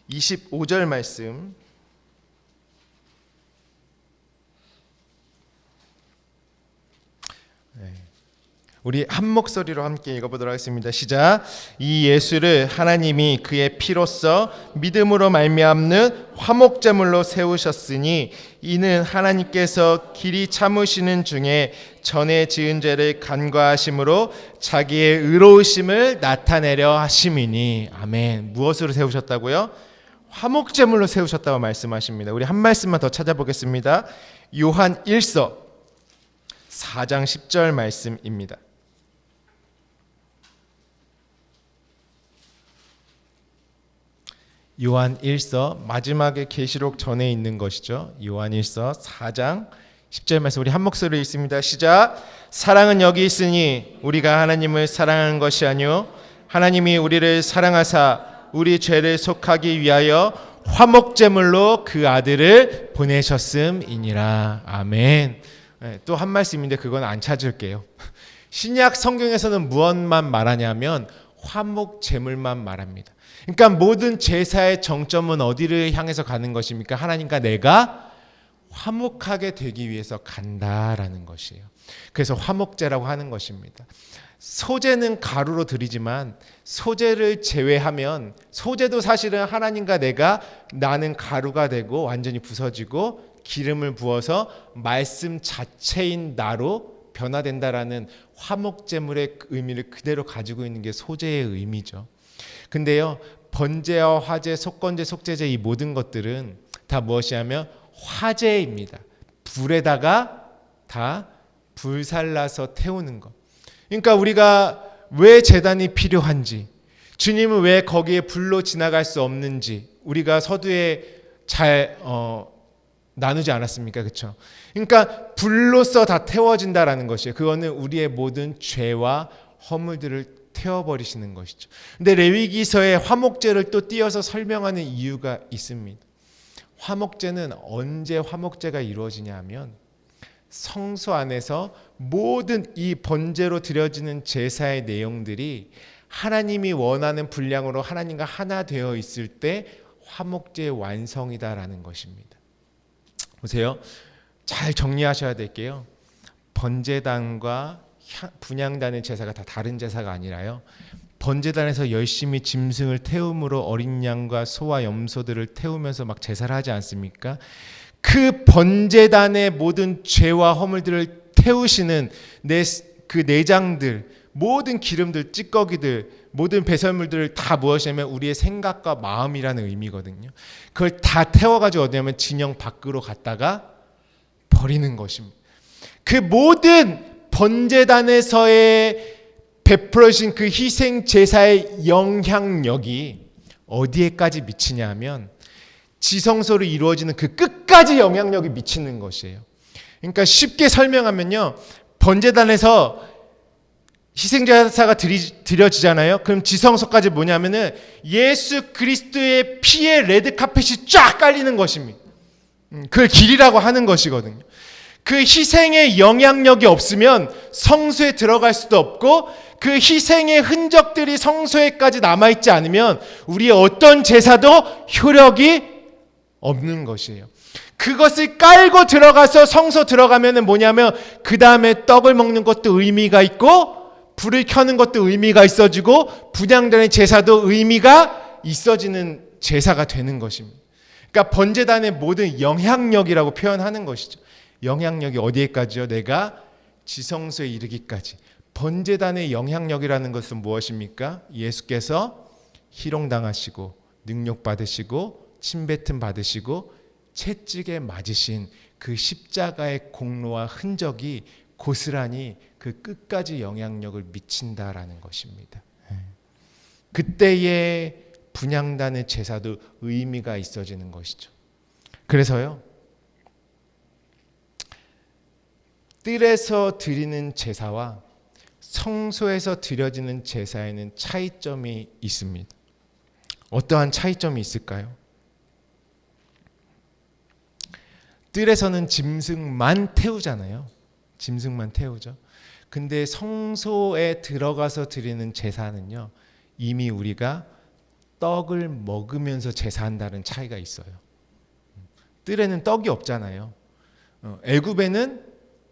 25절 말씀. 우리 한 목소리로 함께 읽어보도록 하겠습니다. 시작. 이 예수를 하나님이 그의 피로써 믿음으로 말미암는 화목제물로 세우셨으니 이는 하나님께서 길이 참으시는 중에 전에 지은 죄를 간과하심으로 자기의 의로우심을 나타내려 하심이니. 아멘. 무엇으로 세우셨다고요? 화목제물로 세우셨다고 말씀하십니다. 우리 한 말씀만 더 찾아보겠습니다. 요한 1서 4장 10절 말씀입니다. 요한 1서 마지막에 계시록 전에 있는 것이죠. 요한 1서 4장 10절 말씀 우리 한 목소리로 읽습니다. 시작. 사랑은 여기 있으니 우리가 하나님을 사랑하는 것이 아니요 하나님이 우리를 사랑하사 우리 죄를 속하기 위하여 화목제물로 그 아들을 보내셨음이니라. 아멘. 또 한 말씀인데 그건 안 찾을게요. 신약 성경에서는 무엇만 말하냐면 화목제물만 말합니다. 그러니까 모든 제사의 정점은 어디를 향해서 가는 것입니까? 하나님과 내가 화목하게 되기 위해서 간다라는 것이에요. 그래서 화목제라고 하는 것입니다. 소재는 가루로 드리지만 소재를 제외하면 소재도 사실은 하나님과 나는 가루가 되고 완전히 부서지고 기름을 부어서 말씀 자체인 나로 변화된다라는 화목제물의 의미를 그대로 가지고 있는 게 소재의 의미죠. 근데요, 번제와 화제, 속건제, 속제제 이 모든 것들은 다 무엇이냐면 화제입니다. 불에다가 다 불살라서 태우는 것. 그러니까 우리가 왜 제단이 필요한지, 주님은 왜 거기에 불로 지나갈 수 없는지 우리가 서두에 잘 나누지 않았습니까? 그렇죠? 그러니까 불로써 다 태워진다라는 것이에요. 그거는 우리의 모든 죄와 허물들을 태워버리시는 것이죠. 근데 레위기서에 화목제를 또 띄어서 설명하는 이유가 있습니다. 화목제는 언제 화목제가 이루어지냐 하면 성소 안에서 모든 이 번제로 드려지는 제사의 내용들이 하나님이 원하는 분량으로 하나님과 하나 되어 있을 때 화목제의 완성이다라는 것입니다. 보세요. 잘 정리하셔야 될게요. 번제단과 분향단의 제사가 다 다른 제사가 아니라요. 번제단에서 열심히 짐승을 태움으로 어린 양과 소와 염소들을 태우면서 막 제사를 하지 않습니까? 그 번제단의 모든 죄와 허물들을 태우시는 그 내장들, 모든 기름들, 찌꺼기들, 모든 배설물들을 다 무엇이냐면 우리의 생각과 마음이라는 의미거든요. 그걸 다 태워가지고 어디냐면 진영 밖으로 갔다가 버리는 것입니다. 그 모든 번제단에서의 베풀어진 그 희생 제사의 영향력이 어디에까지 미치냐 하면 지성소로 이루어지는 그 끝까지 영향력이 미치는 것이에요. 그러니까 쉽게 설명하면요, 번제단에서 희생제사가 드려지잖아요. 그럼 지성소까지 뭐냐면은 예수 그리스도의 피의 레드카펫이 쫙 깔리는 것입니다. 그걸 길이라고 하는 것이거든요. 그 희생의 영향력이 없으면 성소에 들어갈 수도 없고 그 희생의 흔적들이 성소에까지 남아있지 않으면 우리의 어떤 제사도 효력이 없는 것이에요. 그것을 깔고 들어가서 성소 들어가면은 뭐냐면 그 다음에 떡을 먹는 것도 의미가 있고 불을 켜는 것도 의미가 있어지고 분향단의 제사도 의미가 있어지는 제사가 되는 것입니다. 그러니까 번제단의 모든 영향력이라고 표현하는 것이죠. 영향력이 어디에까지요? 내가 지성소에 이르기까지. 번제단의 영향력이라는 것은 무엇입니까? 예수께서 희롱당하시고 능욕받으시고 침뱉음 받으시고 채찍에 맞으신 그 십자가의 공로와 흔적이 고스란히 그 끝까지 영향력을 미친다라는 것입니다. 그때의 분향단의 제사도 의미가 있어지는 것이죠. 그래서요, 뜰에서 드리는 제사와 성소에서 드려지는 제사에는 차이점이 있습니다. 어떠한 차이점이 있을까요? 뜰에서는 짐승만 태우잖아요. 짐승만 태우죠. 근데 성소에 들어가서 드리는 제사는요, 이미 우리가 떡을 먹으면서 제사한다는 차이가 있어요. 뜰에는 떡이 없잖아요. 애굽에는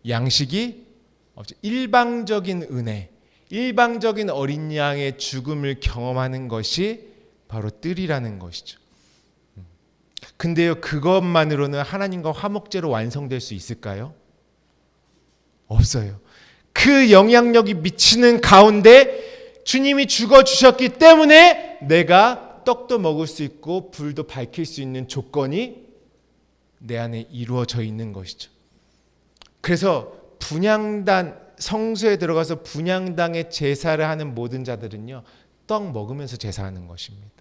양식이 없죠. 일방적인 은혜, 일방적인 어린 양의 죽음을 경험하는 것이 바로 뜰이라는 것이죠. 근데요, 그것만으로는 하나님과 화목제로 완성될 수 있을까요? 없어요. 그 영향력이 미치는 가운데 주님이 죽어주셨기 때문에 내가 떡도 먹을 수 있고 불도 밝힐 수 있는 조건이 내 안에 이루어져 있는 것이죠. 그래서 분향단, 성소에 들어가서 분향당의 제사를 하는 모든 자들은요, 떡 먹으면서 제사하는 것입니다.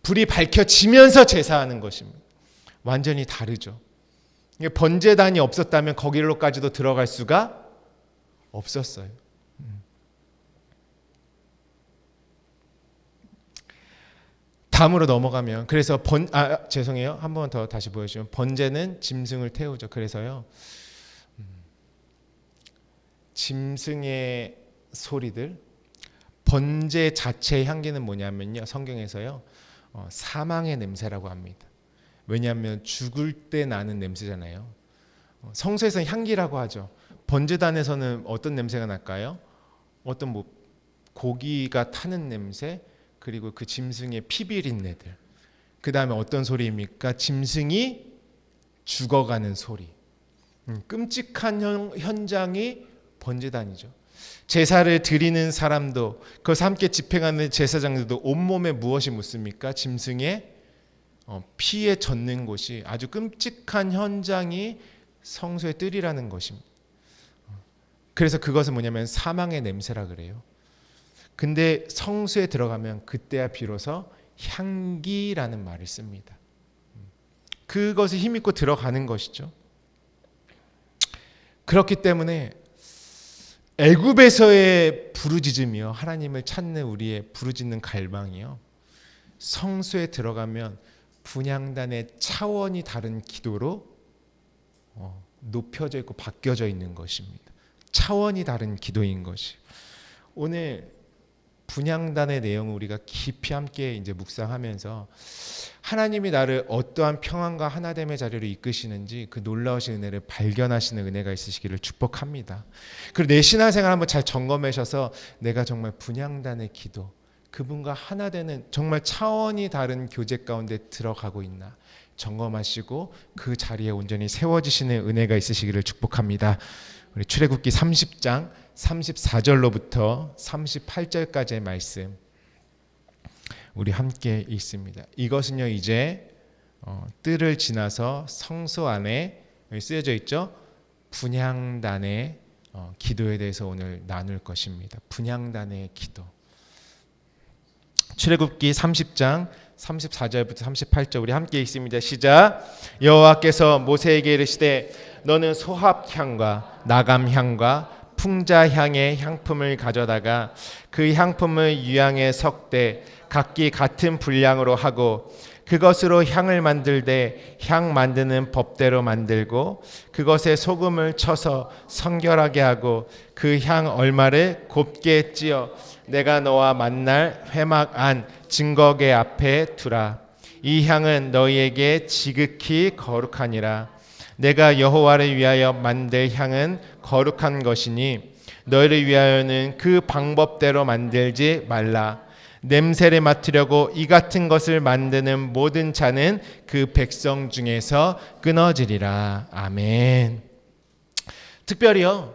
불이 밝혀지면서 제사하는 것입니다. 완전히 다르죠. 번제단이 없었다면 거기로까지도 들어갈 수가 없었어요. 다음으로 넘어가면, 그래서 죄송해요. 한 번 더 다시 보여주시면, 번제는 짐승을 태우죠. 그래서요, 짐승의 소리들, 번제 자체의 향기는 뭐냐면요, 성경에서요, 사망의 냄새라고 합니다. 왜냐하면 죽을 때 나는 냄새잖아요. 성소에서는 향기라고 하죠. 번제단에서는 어떤 냄새가 날까요? 어떤 뭐 고기가 타는 냄새, 그리고 그 짐승의 피 비린내들. 그 다음에 어떤 소리입니까? 짐승이 죽어가는 소리. 끔찍한 현장이 번제단이죠. 제사를 드리는 사람도, 그것을 함께 집행하는 제사장들도 온몸에 무엇이 묻습니까? 짐승의 피에 젖는 곳이, 아주 끔찍한 현장이 성소의 뜰이라는 것입니다. 그래서 그것은 뭐냐면 사망의 냄새라 그래요. 근데 성소에 들어가면 그때야 비로소 향기라는 말을 씁니다. 그것을 힘입고 들어가는 것이죠. 그렇기 때문에 애굽에서의 부르짖음이요, 하나님을 찾는 우리의 부르짖는 갈망이요, 성소에 들어가면 분향단의 차원이 다른 기도로 높여져 있고 바뀌어져 있는 것입니다. 차원이 다른 기도인 것이. 오늘 분향단의 내용을 우리가 깊이 함께 이제 묵상하면서 하나님이 나를 어떠한 평안과 하나됨의 자리로 이끄시는지 그 놀라우신 은혜를 발견하시는 은혜가 있으시기를 축복합니다. 그리고 내 신앙생활 한번 잘 점검하셔서 내가 정말 분향단의 기도, 그분과 하나 되는 정말 차원이 다른 교제 가운데 들어가고 있나 점검하시고 그 자리에 온전히 세워지시는 은혜가 있으시기를 축복합니다. 우리 출애굽기 30장 34절로부터 38절까지의 말씀 우리 함께 읽습니다. 이것은요, 이제 뜰을 지나서 성소 안에 쓰여져 있죠. 분향단의 기도에 대해서 오늘 나눌 것입니다. 분향단의 기도. 출애굽기 30장 34절부터 38절 우리 함께 읽습니다. 시작. 여호와께서 모세에게 이르시되 너는 소합향과 나감향과 풍자향의 향품을 가져다가 그 향품을 유향에 섞되 각기 같은 분량으로 하고 그것으로 향을 만들되 향 만드는 법대로 만들고 그것에 소금을 쳐서 성결하게 하고 그 향 얼마를 곱게 찧어 내가 너와 만날 회막 안 증거계 앞에 두라. 이 향은 너희에게 지극히 거룩하니라. 내가 여호와를 위하여 만들 향은 거룩한 것이니 너희를 위하여는 그 방법대로 만들지 말라. 냄새를 맡으려고 이 같은 것을 만드는 모든 자는 그 백성 중에서 끊어지리라. 아멘. 특별히요,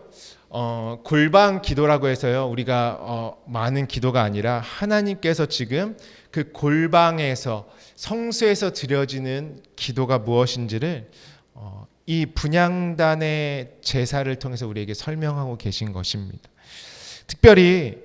골방 기도라고 해서요, 우리가 많은 기도가 아니라 하나님께서 지금 그 골방에서 성소에서 드려지는 기도가 무엇인지를 이 분향단의 제사를 통해서 우리에게 설명하고 계신 것입니다. 특별히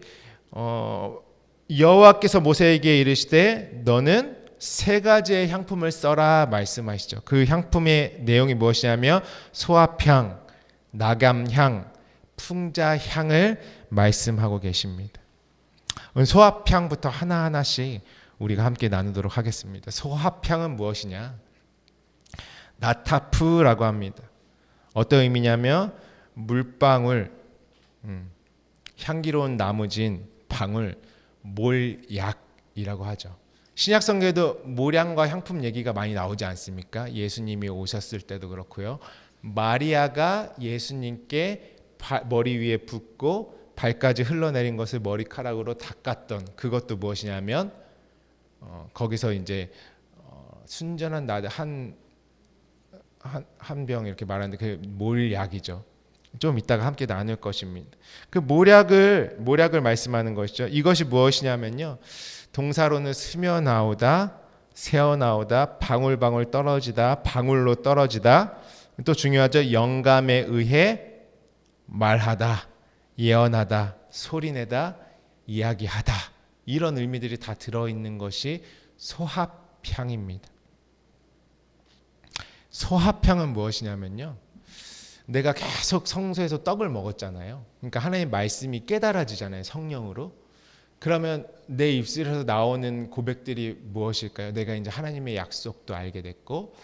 여호와께서 모세에게 이르시되 너는 세 가지의 향품을 써라 말씀하시죠. 그 향품의 내용이 무엇이냐면 소합향, 나감향, 풍자향을 말씀하고 계십니다. 오늘 소합향부터 하나하나씩 우리가 함께 나누도록 하겠습니다. 소합향은 무엇이냐? 나타프라고 합니다. 어떤 의미냐면 물방울, 향기로운 나무진 방울, 몰약이라고 하죠. 신약 성경에도 몰향과 향품 얘기가 많이 나오지 않습니까? 예수님이 오셨을 때도 그렇고요. 마리아가 예수님께 머리 위에 붓고 발까지 흘러내린 것을 머리카락으로 닦았던 그것도 무엇이냐면 거기서 이제 순전한 나드 한 병 이렇게 말하는데 그 몰약이죠. 좀 이따가 함께 나눌 것입니다. 그 몰약을 말씀하는 것이죠. 이것이 무엇이냐면요, 동사로는 스며 나오다, 새어 나오다, 방울방울 떨어지다, 방울로 떨어지다. 또 중요하죠. 영감에 의해 말하다, 예언하다, 소리내다, 이야기하다. 이런 의미들이 다 들어있는 것이 소합향입니다. 소합향은 무엇이냐면요, 내가 계속 성소에서 떡을 먹었잖아요. 그러니까 하나님의 말씀이 깨달아지잖아요, 성령으로. 그러면 내 입술에서 나오는 고백들이 무엇일까요? 내가 이제 하나님의 약속도 알게 됐고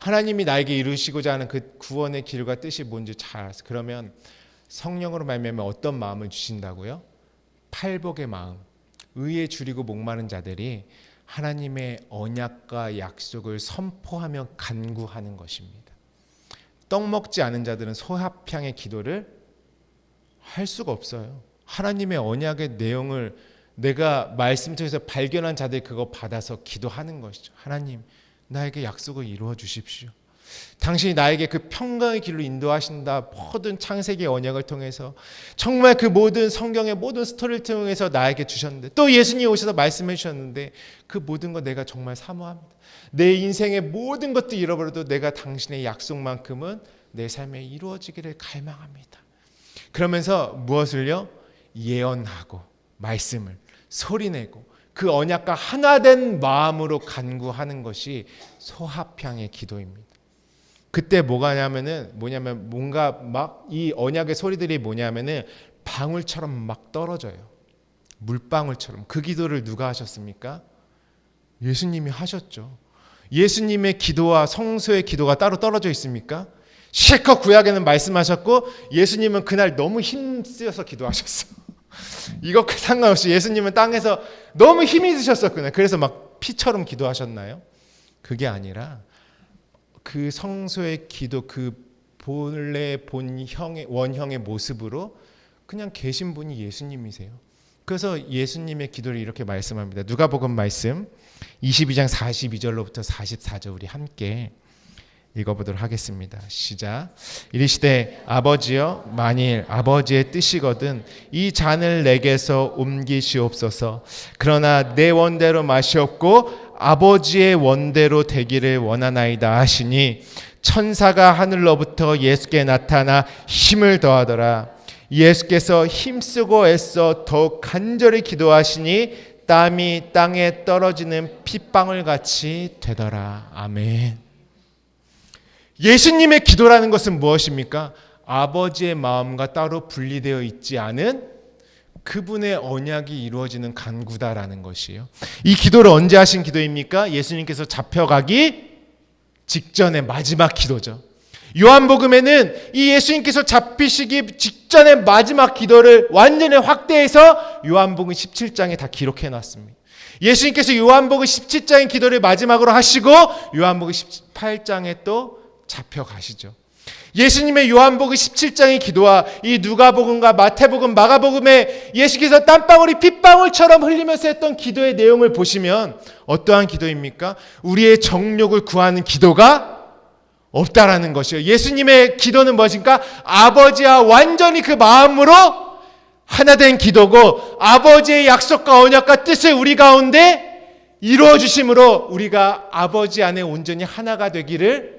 하나님이 나에게 이루시고자 하는 그 구원의 길과 뜻이 뭔지 잘 알았어요. 그러면 성령으로 말미암아 어떤 마음을 주신다고요? 팔복의 마음. 의에 줄이고 목마른 자들이 하나님의 언약과 약속을 선포하며 간구하는 것입니다. 떡 먹지 않은 자들은 소합향의 기도를 할 수가 없어요. 하나님의 언약의 내용을 내가 말씀 통해서 발견한 자들이 그거 받아서 기도하는 것이죠. 하나님, 나에게 약속을 이루어 주십시오. 당신이 나에게 그 평강의 길로 인도하신다. 모든 창세기 언약을 통해서 정말 그 모든 성경의 모든 스토리를 통해서 나에게 주셨는데, 또 예수님 오셔서 말씀해 주셨는데, 그 모든 거 내가 정말 사모합니다. 내 인생의 모든 것도 잃어버려도 내가 당신의 약속만큼은 내 삶에 이루어지기를 갈망합니다. 그러면서 무엇을요? 예언하고 말씀을 소리내고 그 언약과 하나된 마음으로 간구하는 것이 소합향의 기도입니다. 그때 뭐냐면 뭔가 막 이 언약의 소리들이 뭐냐면은 방울처럼 막 떨어져요. 물방울처럼. 그 기도를 누가 하셨습니까? 예수님이 하셨죠. 예수님의 기도와 성소의 기도가 따로 떨어져 있습니까? 실컷 구약에는 말씀하셨고 예수님은 그날 너무 힘쓰여서 기도하셨어. 이것과 상관없이 예수님은 땅에서 너무 힘이 드셨었구나. 그래서 막 피처럼 기도하셨나요? 그게 아니라 그 성소의 기도, 그 본래 본형의 원형의 모습으로 그냥 계신 분이 예수님이세요. 그래서 예수님의 기도를 이렇게 말씀합니다. 누가복음 말씀 22장 42절로부터 44절 우리 함께 읽어보도록 하겠습니다. 시작. 이르시되 아버지여, 만일 아버지의 뜻이거든 이 잔을 내게서 옮기시옵소서. 그러나 내 원대로 마시옵고 아버지의 원대로 되기를 원하나이다 하시니 천사가 하늘로부터 예수께 나타나 힘을 더하더라. 예수께서 힘쓰고 애써 더욱 간절히 기도하시니 땀이 땅에 떨어지는 핏방울 같이 되더라. 아멘. 예수님의 기도라는 것은 무엇입니까? 아버지의 마음과 따로 분리되어 있지 않은 그분의 언약이 이루어지는 간구다라는 것이에요. 이 기도를 언제 하신 기도입니까? 예수님께서 잡혀가기 직전의 마지막 기도죠. 요한복음에는 이 예수님께서 잡히시기 직전의 마지막 기도를 완전히 확대해서 요한복음 17장에 다 기록해 놨습니다. 예수님께서 요한복음 17장의 기도를 마지막으로 하시고 요한복음 18장에 또 잡혀가시죠. 예수님의 요한복음 17장의 기도와 이 누가복음과 마태복음, 마가복음에 예수께서 땀방울이 핏방울처럼 흘리면서 했던 기도의 내용을 보시면 어떠한 기도입니까? 우리의 정욕을 구하는 기도가 없다라는 것이에요. 예수님의 기도는 무엇입니까? 아버지와 완전히 그 마음으로 하나된 기도고 아버지의 약속과 언약과 뜻을 우리 가운데 이루어 주심으로 우리가 아버지 안에 온전히 하나가 되기를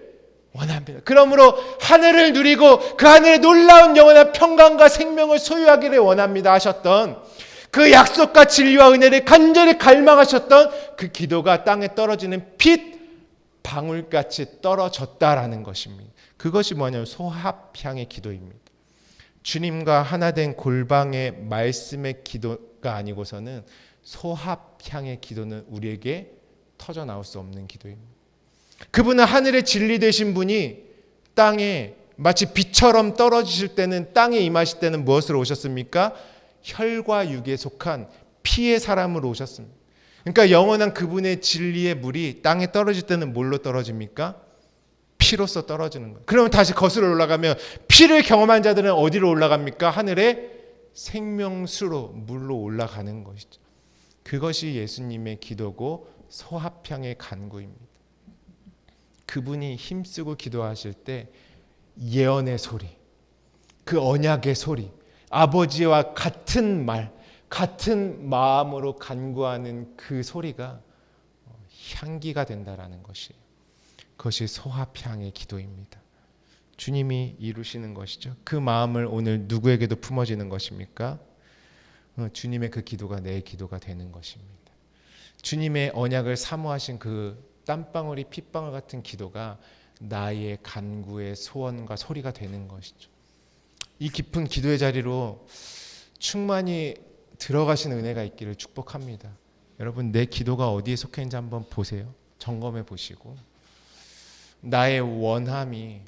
원합니다. 그러므로 하늘을 누리고 그 하늘의 놀라운 영원한 평강과 생명을 소유하기를 원합니다 하셨던 그 약속과 진리와 은혜를 간절히 갈망하셨던 그 기도가 땅에 떨어지는 핏 방울같이 떨어졌다라는 것입니다. 그것이 뭐냐면 소합향의 기도입니다. 주님과 하나된 골방의 말씀의 기도가 아니고서는 소합향의 기도는 우리에게 터져 나올 수 없는 기도입니다. 그분은 하늘의 진리 되신 분이 땅에 마치 비처럼 떨어지실 때는 땅에 임하실 때는 무엇으로 오셨습니까? 혈과 육에 속한 피의 사람으로 오셨습니다. 그러니까 영원한 그분의 진리의 물이 땅에 떨어질 때는 뭘로 떨어집니까? 피로써 떨어지는 거예요. 그러면 다시 거슬러 올라가면 피를 경험한 자들은 어디로 올라갑니까? 하늘의 생명수로 물로 올라가는 것이죠. 그것이 예수님의 기도고 소합향의 간구입니다. 그분이 힘쓰고 기도하실 때 예언의 소리, 그 언약의 소리, 아버지와 같은 말, 같은 마음으로 간구하는 그 소리가 향기가 된다라는 것이에요. 그것이 소합향의 기도입니다. 주님이 이루시는 것이죠. 그 마음을 오늘 누구에게도 품어지는 것입니까? 주님의 그 기도가 내 기도가 되는 것입니다. 주님의 언약을 사모하신 그 땀방울이 핏방울 같은 기도가 나의 간구의 소원과 소리가 되는 것이죠. 이 깊은 기도의 자리로 충만히 들어가신 은혜가 있기를 축복합니다. 여러분 내 기도가 어디에 속해 있는지 한번 보세요. 점검해 보시고 나의 원함이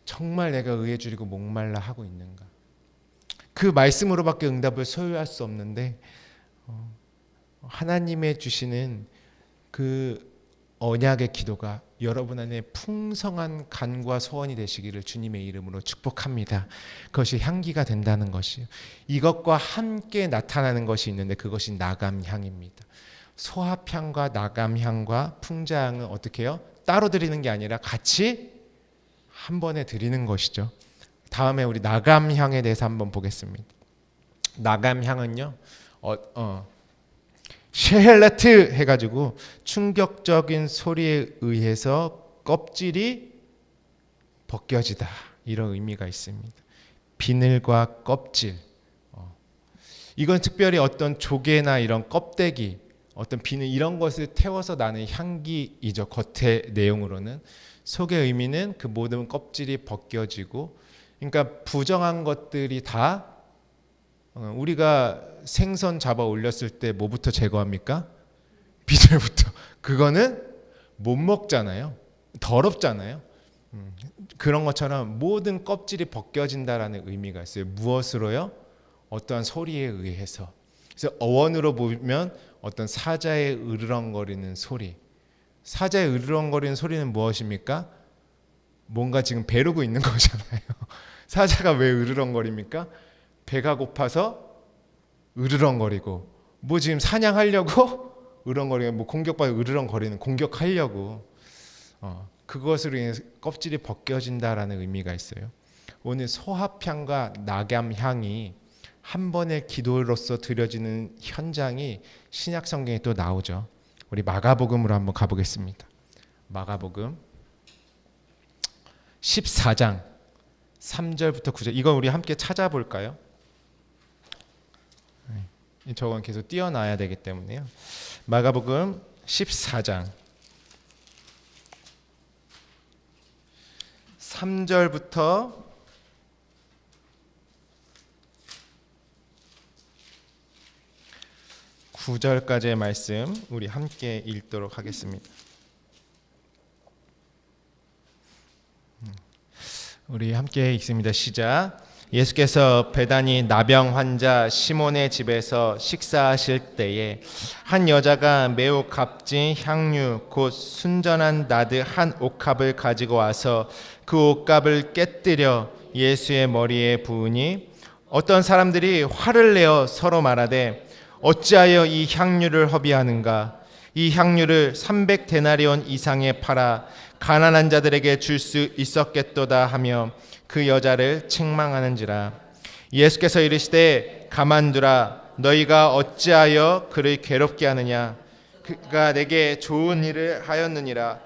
정말 내가 의에 줄이고 목말라 하고 있는가. 그 말씀으로밖에 응답을 소유할 수 없는데 하나님의 주시는 그 언약의 기도가 여러분 안에 풍성한 간구와 소원이 되시기를 주님의 이름으로 축복합니다. 그것이 향기가 된다는 것이요. 이것과 함께 나타나는 것이 있는데 그것이 나감향입니다. 소합향과 나감향과 풍자향은 어떻게 해요? 따로 드리는 게 아니라 같이 한 번에 드리는 것이죠. 다음에 우리 나감향에 대해서 한번 보겠습니다. 나감향은요. 셰헬레트 해가지고 충격적인 소리에 의해서 껍질이 벗겨지다 이런 의미가 있습니다. 비늘과 껍질. 이건 특별히 어떤 조개나 이런 껍데기, 어떤 비늘 이런 것을 태워서 나는 향기이죠. 겉의 내용으로는. 속의 의미는 그 모든 껍질이 벗겨지고, 그러니까 부정한 것들이 다 우리가 생선 잡아 올렸을 때 뭐부터 제거합니까? 비늘부터. 그거는 못 먹잖아요. 더럽잖아요. 그런 것처럼 모든 껍질이 벗겨진다라는 의미가 있어요. 무엇으로요? 어떠한 소리에 의해서. 그래서 어원으로 보면 어떤 사자의 으르렁거리는 소리. 사자의 으르렁거리는 소리는 무엇입니까? 뭔가 지금 배르고 있는 거잖아요. 사자가 왜 으르렁거립니까? 배가 고파서 으르렁거리고, 뭐 지금 사냥하려고 으르렁거리고, 뭐 공격받아 으르렁거리는 공격하려고, 그것으로 인해서 껍질이 벗겨진다라는 의미가 있어요. 오늘 소합향과 낙암향이 한 번의 기도로서 드려지는 현장이 신약 성경에 또 나오죠. 우리 마가복음으로 한번 가보겠습니다. 마가복음 14장 3절부터 9절. 이건 우리 함께 찾아볼까요? 저건 계속 띄어놔야 되기 때문에요. 마가복음 14장 3절부터 9절까지의 말씀 우리 함께 읽도록 하겠습니다. 우리 함께 읽습니다. 시작. 예수께서 베다니 나병 환자 시몬의 집에서 식사하실 때에 한 여자가 매우 값진 향유 곧 순전한 나드 한 옥합을 가지고 와서 그 옥합을 깨뜨려 예수의 머리에 부으니 어떤 사람들이 화를 내어 서로 말하되 어찌하여 이 향유를 허비하는가? 이 향유를 300데나리온 이상에 팔아 가난한 자들에게 줄 수 있었겠도다 하며 그 여자를 책망하는지라. 예수께서 이르시되 가만두라. 너희가 어찌하여 그를 괴롭게 하느냐? 그가 내게 좋은 일을 하였느니라.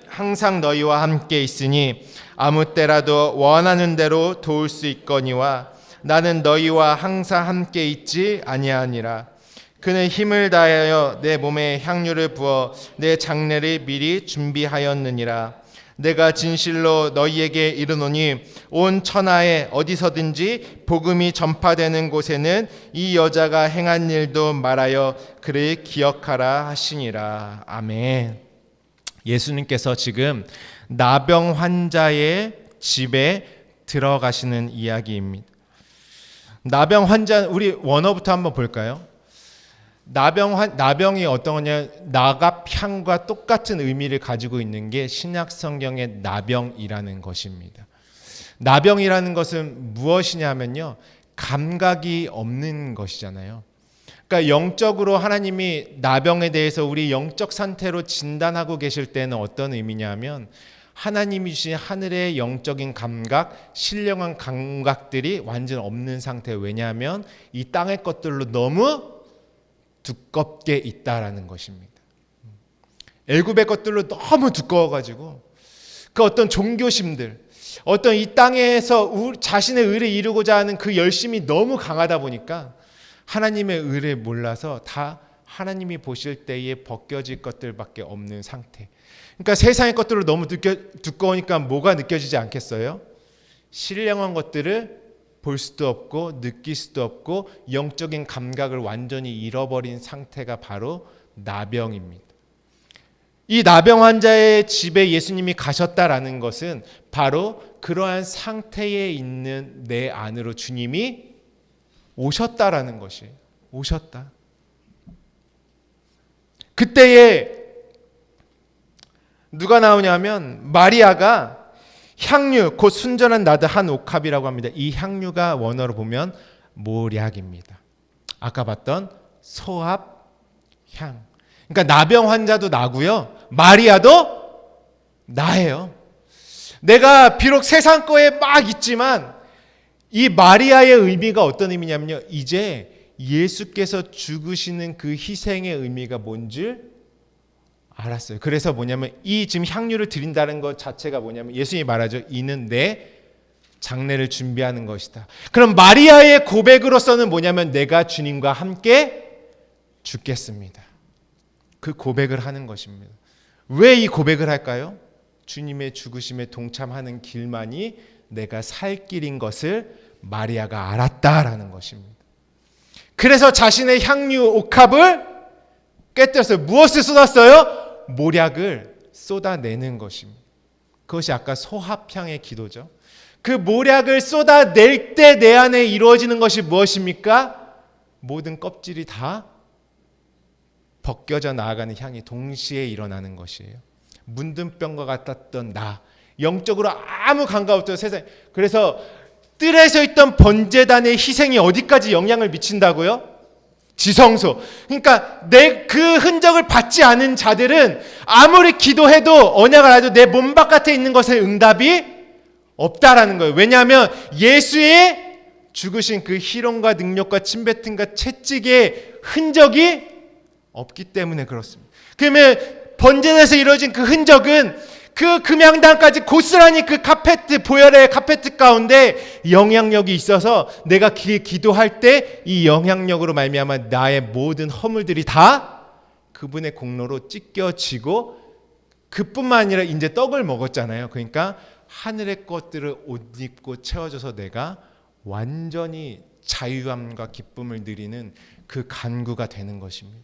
항상 너희와 함께 있으니 아무 때라도 원하는 대로 도울 수 있거니와 나는 너희와 항상 함께 있지 아니하니라. 그는 힘을 다하여 내 몸에 향유를 부어 내 장례를 미리 준비하였느니라. 내가 진실로 너희에게 이르노니 온 천하에 어디서든지 복음이 전파되는 곳에는 이 여자가 행한 일도 말하여 그를 기억하라 하시니라. 아멘. 예수님께서 지금 나병 환자의 집에 들어가시는 이야기입니다. 나병 환자, 우리 원어부터 한번 볼까요? 나병이 어떤 거냐? 나갑향과 똑같은 의미를 가지고 있는 게 신약 성경의 나병이라는 것입니다. 나병이라는 것은 무엇이냐면요, 감각이 없는 것이잖아요. 그러니까 영적으로 하나님이 나병에 대해서 우리 영적 상태로 진단하고 계실 때는 어떤 의미냐면 하나님이 주신 하늘의 영적인 감각, 신령한 감각들이 완전 없는 상태. 왜냐하면 이 땅의 것들로 너무 두껍게 있다라는 것입니다. 애굽의 것들로 너무 두꺼워가지고 그 어떤 종교심들, 어떤 이 땅에서 자신의 의를 이루고자 하는 그 열심이 너무 강하다 보니까 하나님의 의를 몰라서 다 하나님이 보실 때에 벗겨질 것들밖에 없는 상태. 그러니까 세상의 것들로 너무 두꺼우니까 뭐가 느껴지지 않겠어요? 신령한 것들을 볼 수도 없고 느낄 수도 없고 영적인 감각을 완전히 잃어버린 상태가 바로 나병입니다. 이 나병 환자의 집에 예수님이 가셨다라는 것은 바로 그러한 상태에 있는 내 안으로 주님이 오셨다라는 것이에요. 오셨다. 그때에 누가 나오냐면 마리아가 향유, 곧 순전한 나드 한 옥합이라고 합니다. 이 향유가 원어로 보면 모략입니다. 아까 봤던 소합 향. 그러니까 나병 환자도 나고요. 마리아도 나예요. 내가 비록 세상 거에 막 있지만 이 마리아의 의미가 어떤 의미냐면요. 이제 예수께서 죽으시는 그 희생의 의미가 뭔지 알았어요. 그래서 뭐냐면 이 지금 향유를 드린다는 것 자체가 뭐냐면 예수님이 말하죠. 이는 내 장례를 준비하는 것이다. 그럼 마리아의 고백으로서는 뭐냐면 내가 주님과 함께 죽겠습니다. 그 고백을 하는 것입니다. 왜 이 고백을 할까요? 주님의 죽으심에 동참하는 길만이 내가 살 길인 것을 마리아가 알았다라는 것입니다. 그래서 자신의 향유 옥합을 깨뜨렸어요. 무엇을 쏟았어요? 모략을 쏟아내는 것입니다. 그것이 아까 소합향의 기도죠. 그 모략을 쏟아낼 때 내 안에 이루어지는 것이 무엇입니까? 모든 껍질이 다 벗겨져 나아가는 향이 동시에 일어나는 것이에요. 문둥병과 같았던 나, 영적으로 아무 감각 없던 세상. 그래서 뜰에서 있던 번제단의 희생이 어디까지 영향을 미친다고요? 지성소. 그러니까 내 그 흔적을 받지 않은 자들은 아무리 기도해도 언약을 해도 내 몸 바깥에 있는 것에 응답이 없다라는 거예요. 왜냐하면 예수의 죽으신 그 희롱과 능력과 침뱉음과 채찍의 흔적이 없기 때문에 그렇습니다. 그러면 번제단에서 이루어진 그 흔적은 그 금양단까지 고스란히 그 카페트, 보혈의 카페트 가운데 영향력이 있어서 내가 기도할 때 이 영향력으로 말미암아 나의 모든 허물들이 다 그분의 공로로 찢겨지고 그뿐만 아니라 이제 떡을 먹었잖아요. 그러니까 하늘의 것들을 옷 입고 채워져서 내가 완전히 자유함과 기쁨을 누리는 그 간구가 되는 것입니다.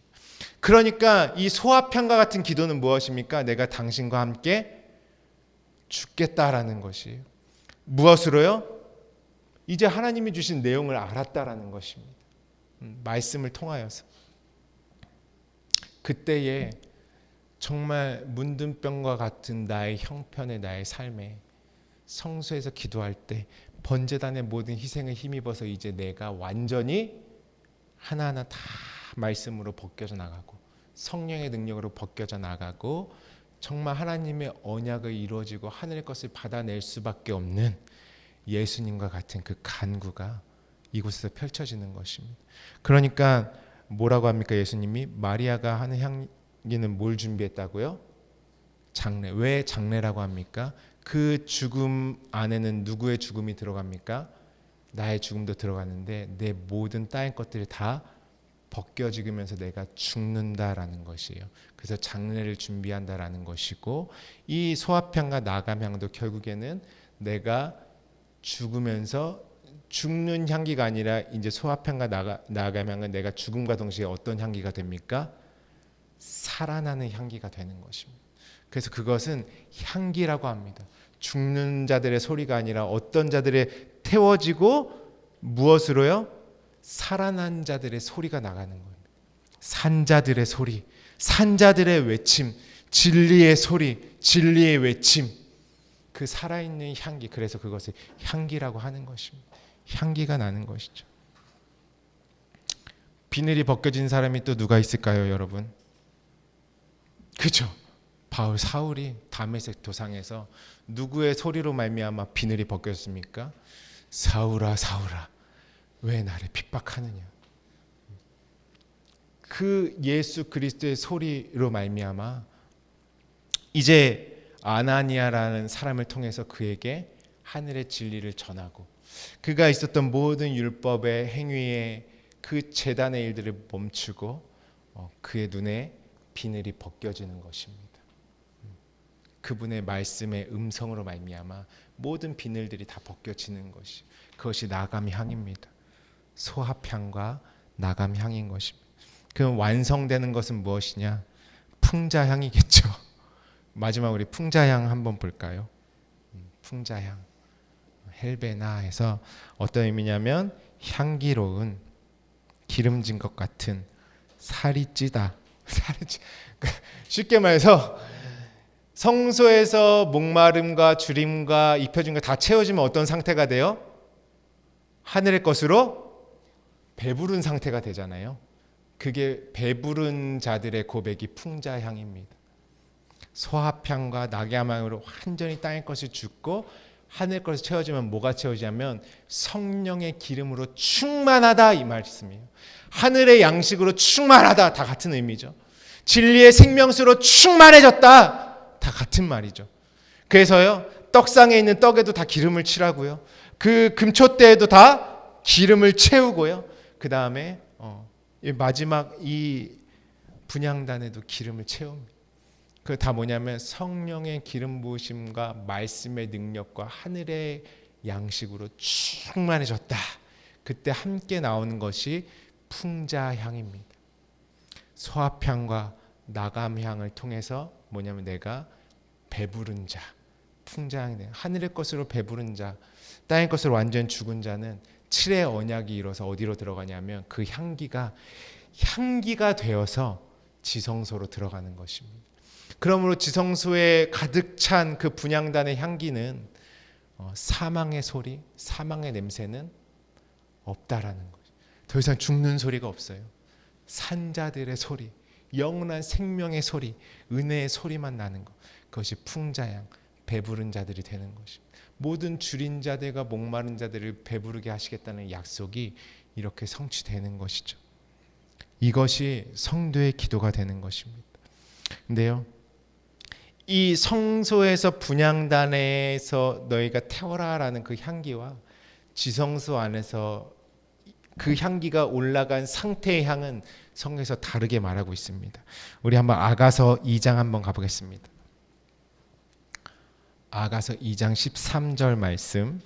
그러니까 이 소합향과 같은 기도는 무엇입니까? 내가 당신과 함께 죽겠다라는 것이에요. 무엇으로요? 이제 하나님이 주신 내용을 알았다라는 것입니다. 말씀을 통하여서. 그때에 정말 문둥병과 같은 나의 형편의 나의 삶에 성소에서 기도할 때 번제단의 모든 희생을 힘입어서 이제 내가 완전히 하나하나 다 말씀으로 벗겨져 나가고 성령의 능력으로 벗겨져 나가고 정말 하나님의 언약을 이루어지고 하늘의 것을 받아낼 수밖에 없는 예수님과 같은 그 간구가 이곳에서 펼쳐지는 것입니다. 그러니까 뭐라고 합니까? 예수님이 마리아가 하는 향기는 뭘 준비했다고요? 장례. 왜 장례라고 합니까? 그 죽음 안에는 누구의 죽음이 들어갑니까? 나의 죽음도 들어가는데 내 모든 따인 것들이 다 벗겨지면서 내가 죽는다라는 것이에요. 그래서 장례를 준비한다라는 것이고 이 소합향과 나감향도 결국에는 내가 죽으면서 죽는 향기가 아니라 이제 소합향과 나감향은 내가 죽음과 동시에 어떤 향기가 됩니까? 살아나는 향기가 되는 것입니다. 그래서 그것은 향기라고 합니다. 죽는 자들의 소리가 아니라 어떤 자들의 태워지고 무엇으로요? 살아난 자들의 소리가 나가는 겁니다. 산자들의 소리, 산자들의 외침, 진리의 소리, 진리의 외침, 그 살아있는 향기. 그래서 그것을 향기라고 하는 것입니다. 향기가 나는 것이죠. 비늘이 벗겨진 사람이 또 누가 있을까요, 여러분? 그죠? 바울 사울이 다메섹 도상에서 누구의 소리로 말미암아 비늘이 벗겼습니까? 사울아 사울아 왜 나를 핍박하느냐. 그 예수 그리스도의 소리로 말미암아 이제 아나니아라는 사람을 통해서 그에게 하늘의 진리를 전하고 그가 있었던 모든 율법의 행위의 그 제단의 일들을 멈추고 그의 눈에 비늘이 벗겨지는 것입니다. 그분의 말씀의 음성으로 말미암아 모든 비늘들이 다 벗겨지는 것이 그것이 나감향입니다. 소합향과 나감향인 것입니다. 그럼 완성되는 것은 무엇이냐? 풍자향이겠죠. 마지막 우리 풍자향 한번 볼까요? 풍자향 헬베나에서 어떤 의미냐면 향기로운 기름진 것 같은 살이 찌다. 쉽게 말해서 성소에서 목마름과 주림과 입혀진 거 다 채워지면 어떤 상태가 돼요? 하늘의 것으로 배부른 상태가 되잖아요. 그게 배부른 자들의 고백이 풍자향입니다. 소합향과 낙야향으로 완전히 땅의 것이 죽고 하늘 것이 채워지면 뭐가 채워지냐면 성령의 기름으로 충만하다, 이 말씀이에요. 하늘의 양식으로 충만하다, 다 같은 의미죠. 진리의 생명수로 충만해졌다, 다 같은 말이죠. 그래서요, 떡상에 있는 떡에도 다 기름을 칠하고요, 그 금촛대에도 다 기름을 채우고요, 그 다음에 마지막 이 분향단에도 기름을 채웁니다. 그 다 뭐냐면 성령의 기름 부으심과 말씀의 능력과 하늘의 양식으로 충만해졌다. 그때 함께 나오는 것이 풍자향입니다. 소합향과 나감향을 통해서 뭐냐면 내가 배부른 자, 풍자향이 돼요. 하늘의 것으로 배부른 자, 땅의 것으로 완전 죽은 자는 7의 언약이 이뤄서 어디로 들어가냐면 그 향기가 되어서 지성소로 들어가는 것입니다. 그러므로 지성소에 가득 찬 그 분향단의 향기는 사망의 소리, 사망의 냄새는 없다라는 거죠. 더 이상 죽는 소리가 없어요. 산자들의 소리, 영원한 생명의 소리, 은혜의 소리만 나는 것, 그것이 풍자향, 배부른 자들이 되는 것입니다. 모든 줄인 자들과 목마른 자들을 배부르게 하시겠다는 약속이 이렇게 성취되는 것이죠. 이것이 성도의 기도가 되는 것입니다. 근데요, 이 성소에서 분향단에서 너희가 태워라라는 그 향기와 지성소 안에서 그 향기가 올라간 상태의 향은 성경에서 다르게 말하고 있습니다. 우리 한번 아가서 2장 한번 가보겠습니다. 아가서 2장 13절 말씀.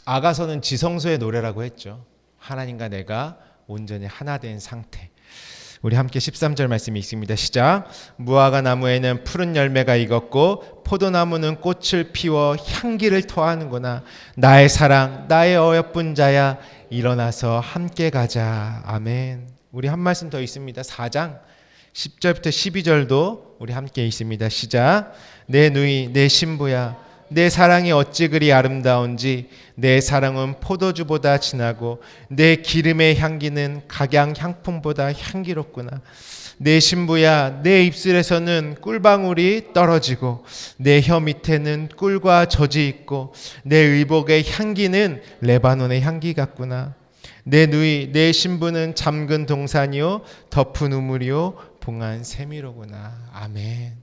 아가서는 지성소의 노래라고 했죠. 하나님과 내가 온전히 하나 된 상태. 우리 함께 13절 말씀이 있습니다. 시작. 무화과 나무에는 푸른 열매가 익었고 포도나무는 꽃을 피워 향기를 토하는구나. 나의 사랑, 나의 어여쁜 자야, 일어나서 함께 가자. 아멘. 우리 한 말씀 더 있습니다. 4장 10절부터 12절도 우리 함께 있습니다. 시작. 내 누이, 내 신부야, 내 사랑이 어찌 그리 아름다운지, 내 사랑은 포도주보다 진하고 내 기름의 향기는 각양 향품보다 향기롭구나. 내 신부야, 내 입술에서는 꿀방울이 떨어지고 내 혀 밑에는 꿀과 젖이 있고 내 의복의 향기는 레바논의 향기 같구나. 내 누이, 내 신부는 잠근 동산이요 덮은 우물이요 봉한 세미로구나. 아멘.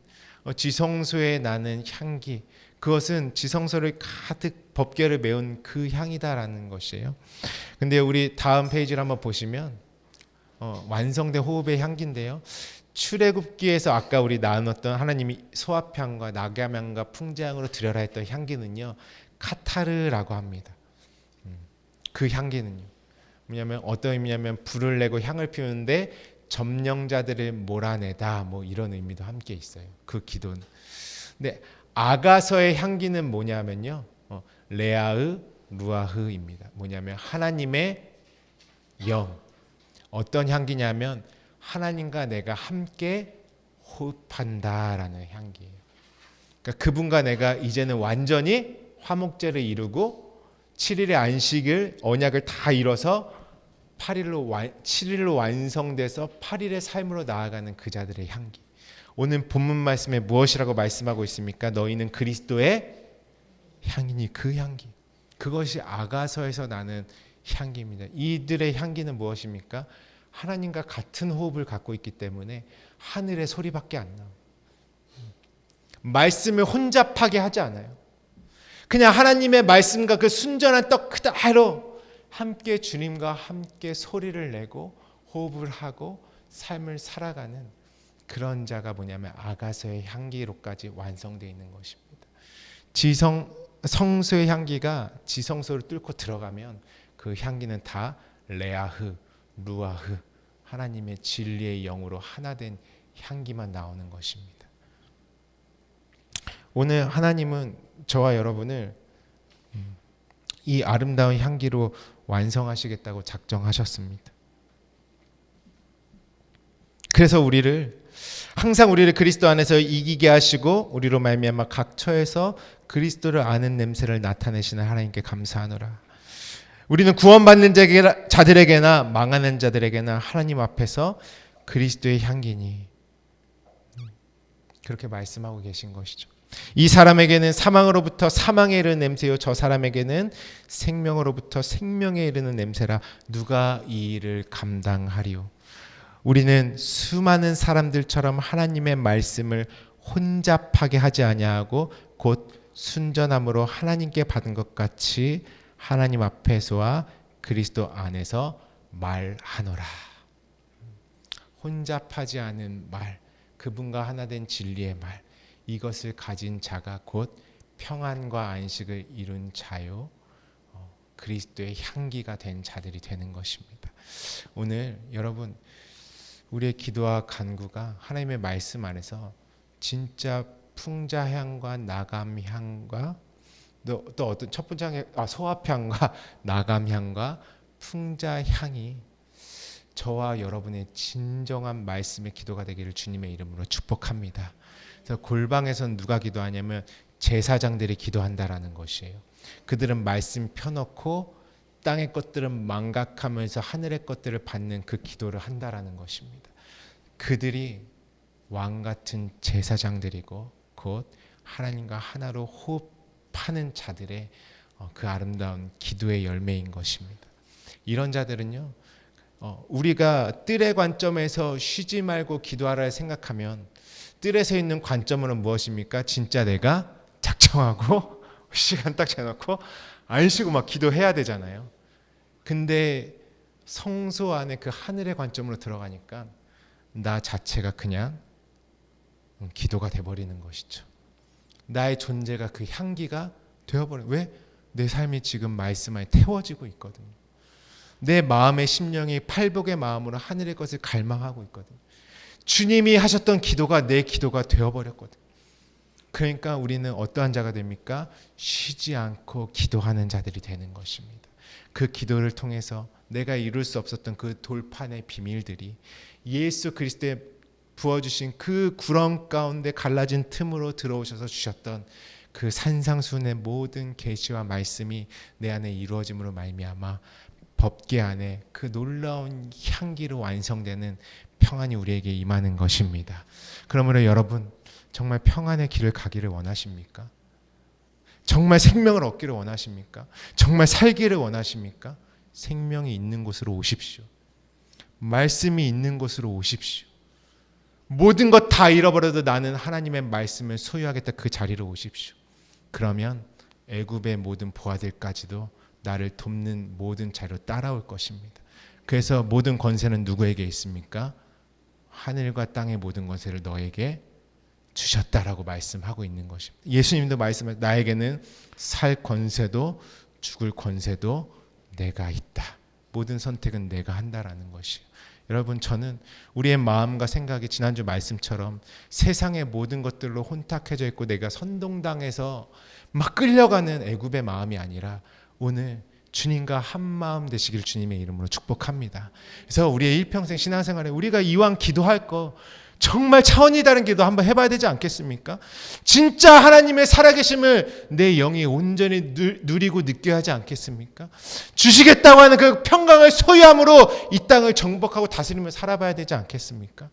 지성소에 나는 향기, 그것은 지성소를 가득 법궤를 메운 그 향이다라는 것이에요. 근데 우리 다음 페이지를 한번 보시면 완성된 호흡의 향기인데요. 출애굽기에서 아까 우리 나눴던 하나님이 소합향과 낙야향과 풍자향으로 드려라 했던 향기는요, 카타르라고 합니다. 그 향기는요, 뭐냐면 어떤 의미냐면 불을 내고 향을 피우는데 점령자들을 몰아내다, 뭐 이런 의미도 함께 있어요. 그 기도는. 근데 아가서의 향기는 뭐냐면요, 레아흐 루아흐입니다. 뭐냐면 하나님의 영. 어떤 향기냐면 하나님과 내가 함께 호흡한다라는 향기예요. 그러니까 그분과 내가 이제는 완전히 화목제를 이루고 7일의 안식을 언약을 다 이뤄서 7일로 완성돼서 8일의 삶으로 나아가는 그 자들의 향기. 오늘 본문 말씀에 무엇이라고 말씀하고 있습니까? 너희는 그리스도의 향이니, 그 향기. 그것이 아가서에서 나는 향기입니다. 이들의 향기는 무엇입니까? 하나님과 같은 호흡을 갖고 있기 때문에 하늘의 소리밖에 안 나와요. 말씀을 혼잡하게 하지 않아요. 그냥 하나님의 말씀과 그 순전한 떡 그대로 함께 주님과 함께 소리를 내고 호흡을 하고 삶을 살아가는 그런 자가 뭐냐면 아가서의 향기로까지 완성되어 있는 것입니다. 성소의 향기가 지성소를 뚫고 들어가면 그 향기는 다 레아흐, 루아흐, 하나님의 진리의 영으로 하나 된 향기만 나오는 것입니다. 오늘 하나님은 저와 여러분을 이 아름다운 향기로 완성하시겠다고 작정하셨습니다. 그래서 항상 우리를 그리스도 안에서 이기게 하시고 우리로 말미암아 각 처에서 그리스도를 아는 냄새를 나타내시는 하나님께 감사하노라. 우리는 구원받는 자들에게나 망하는 자들에게나 하나님 앞에서 그리스도의 향기니, 그렇게 말씀하고 계신 것이죠. 이 사람에게는 사망으로부터 사망에 이르는 냄새요, 저 사람에게는 생명으로부터 생명에 이르는 냄새라. 누가 이 일을 감당하리요? 우리는 수많은 사람들처럼 하나님의 말씀을 혼잡하게 하지 아니하고 곧 순전함으로 하나님께 받은 것 같이 하나님 앞에서와 그리스도 안에서 말하노라. 혼잡하지 않은 말, 그분과 하나 된 진리의 말, 이것을 가진 자가 곧 평안과 안식을 이룬 자요, 그리스도의 향기가 된 자들이 되는 것입니다. 오늘 여러분, 우리의 기도와 간구가 하나님의 말씀 안에서 진짜 풍자향과 나감향과 또 어떤 첫 번째 소합향과 나감향과 풍자향이 저와 여러분의 진정한 말씀의 기도가 되기를 주님의 이름으로 축복합니다. 그래서 골방에서는 누가 기도하냐면 제사장들이 기도한다라는 것이에요. 그들은 말씀 펴놓고 땅의 것들은 망각하면서 하늘의 것들을 받는 그 기도를 한다라는 것입니다. 그들이 왕 같은 제사장들이고 곧 하나님과 하나로 호흡하는 자들의 그 아름다운 기도의 열매인 것입니다. 이런 자들은요, 우리가 뜰의 관점에서 쉬지 말고 기도하라 생각하면 뜰에서 있는 관점으로는 무엇입니까? 진짜 내가 작정하고 시간 딱 재놓고 안 쉬고 막 기도해야 되잖아요. 근데 성소 안에 그 하늘의 관점으로 들어가니까 나 자체가 그냥 기도가 돼버리는 것이죠. 나의 존재가 그 향기가 되어버려요. 왜? 내 삶이 지금 말씀 안에 태워지고 있거든요. 내 마음의 심령이 팔복의 마음으로 하늘의 것을 갈망하고 있거든요. 주님이 하셨던 기도가 내 기도가 되어버렸거든요. 그러니까 우리는 어떠한 자가 됩니까? 쉬지 않고 기도하는 자들이 되는 것입니다. 그 기도를 통해서 내가 이룰 수 없었던 그 돌판의 비밀들이 예수 그리스도의 부어주신 그 구렁 가운데 갈라진 틈으로 들어오셔서 주셨던 그 산상수훈의 모든 계시와 말씀이 내 안에 이루어짐으로 말미암아 법궤 안에 그 놀라운 향기로 완성되는 평안이 우리에게 임하는 것입니다. 그러므로 여러분, 정말 평안의 길을 가기를 원하십니까? 정말 생명을 얻기를 원하십니까? 정말 살기를 원하십니까? 생명이 있는 곳으로 오십시오. 말씀이 있는 곳으로 오십시오. 모든 것 다 잃어버려도 나는 하나님의 말씀을 소유하겠다, 그 자리로 오십시오. 그러면 애굽의 모든 부하들까지도 나를 돕는 모든 자리로 따라올 것입니다. 그래서 모든 권세는 누구에게 있습니까? 하늘과 땅의 모든 권세를 너에게 주셨다라고 말씀하고 있는 것입니다. 예수님도 말씀하셨, 나에게는 살 권세도 죽을 권세도 내가 있다. 모든 선택은 내가 한다라는 것이에요. 여러분, 저는 우리의 마음과 생각이 지난주 말씀처럼 세상의 모든 것들로 혼탁해져 있고 내가 선동당해서 막 끌려가는 애굽의 마음이 아니라 오늘 주님과 한 마음 되시길 주님의 이름으로 축복합니다. 그래서 우리의 일평생 신앙생활에 우리가 이왕 기도할 거 정말 차원이 다른 기도 한번 해봐야 되지 않겠습니까? 진짜 하나님의 살아계심을 내 영이 온전히 누리고 느껴야 하지 않겠습니까? 주시겠다고 하는 그 평강을 소유함으로 이 땅을 정복하고 다스리며 살아봐야 되지 않겠습니까?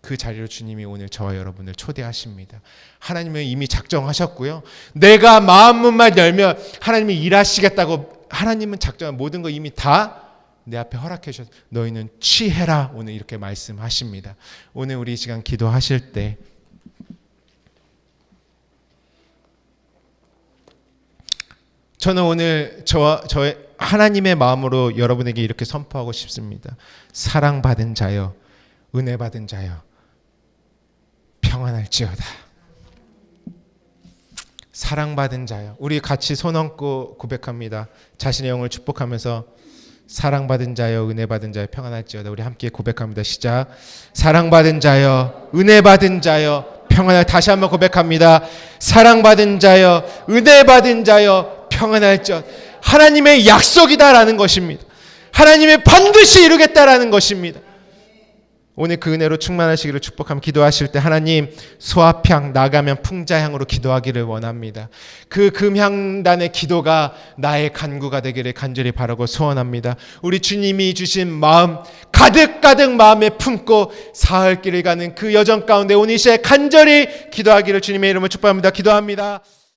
그 자리로 주님이 오늘 저와 여러분을 초대하십니다. 하나님은 이미 작정하셨고요. 내가 마음문만 열면 하나님이 일하시겠다고 하나님은 작정한 모든 거 이미 다 내 앞에 허락해 주셔서 너희는 취해라, 오늘 이렇게 말씀하십니다. 오늘 우리 이 시간 기도하실 때 저는 오늘 저의 하나님의 마음으로 여러분에게 이렇게 선포하고 싶습니다. 사랑받은 자여, 은혜 받은 자여, 평안할지어다. 사랑받은 자여, 우리 같이 손 얹고 고백합니다. 자신의 영을 축복하면서 사랑받은 자여, 은혜 받은 자여, 평안할지어다. 우리 함께 고백합니다. 시작. 사랑받은 자여, 은혜 받은 자여, 평안할. 다시 한번 고백합니다. 사랑받은 자여, 은혜 받은 자여, 평안할지어다. 하나님의 약속이다라는 것입니다. 하나님의 반드시 이루겠다라는 것입니다. 오늘 그 은혜로 충만하시기를 축복하며 기도하실 때 하나님 소화향 나가면 풍자향으로 기도하기를 원합니다. 그 금향단의 기도가 나의 간구가 되기를 간절히 바라고 소원합니다. 우리 주님이 주신 마음 가득 마음에 품고 사흘길을 가는 그 여정 가운데 오늘 이 시간에 간절히 기도하기를 주님의 이름으로 축복합니다. 기도합니다.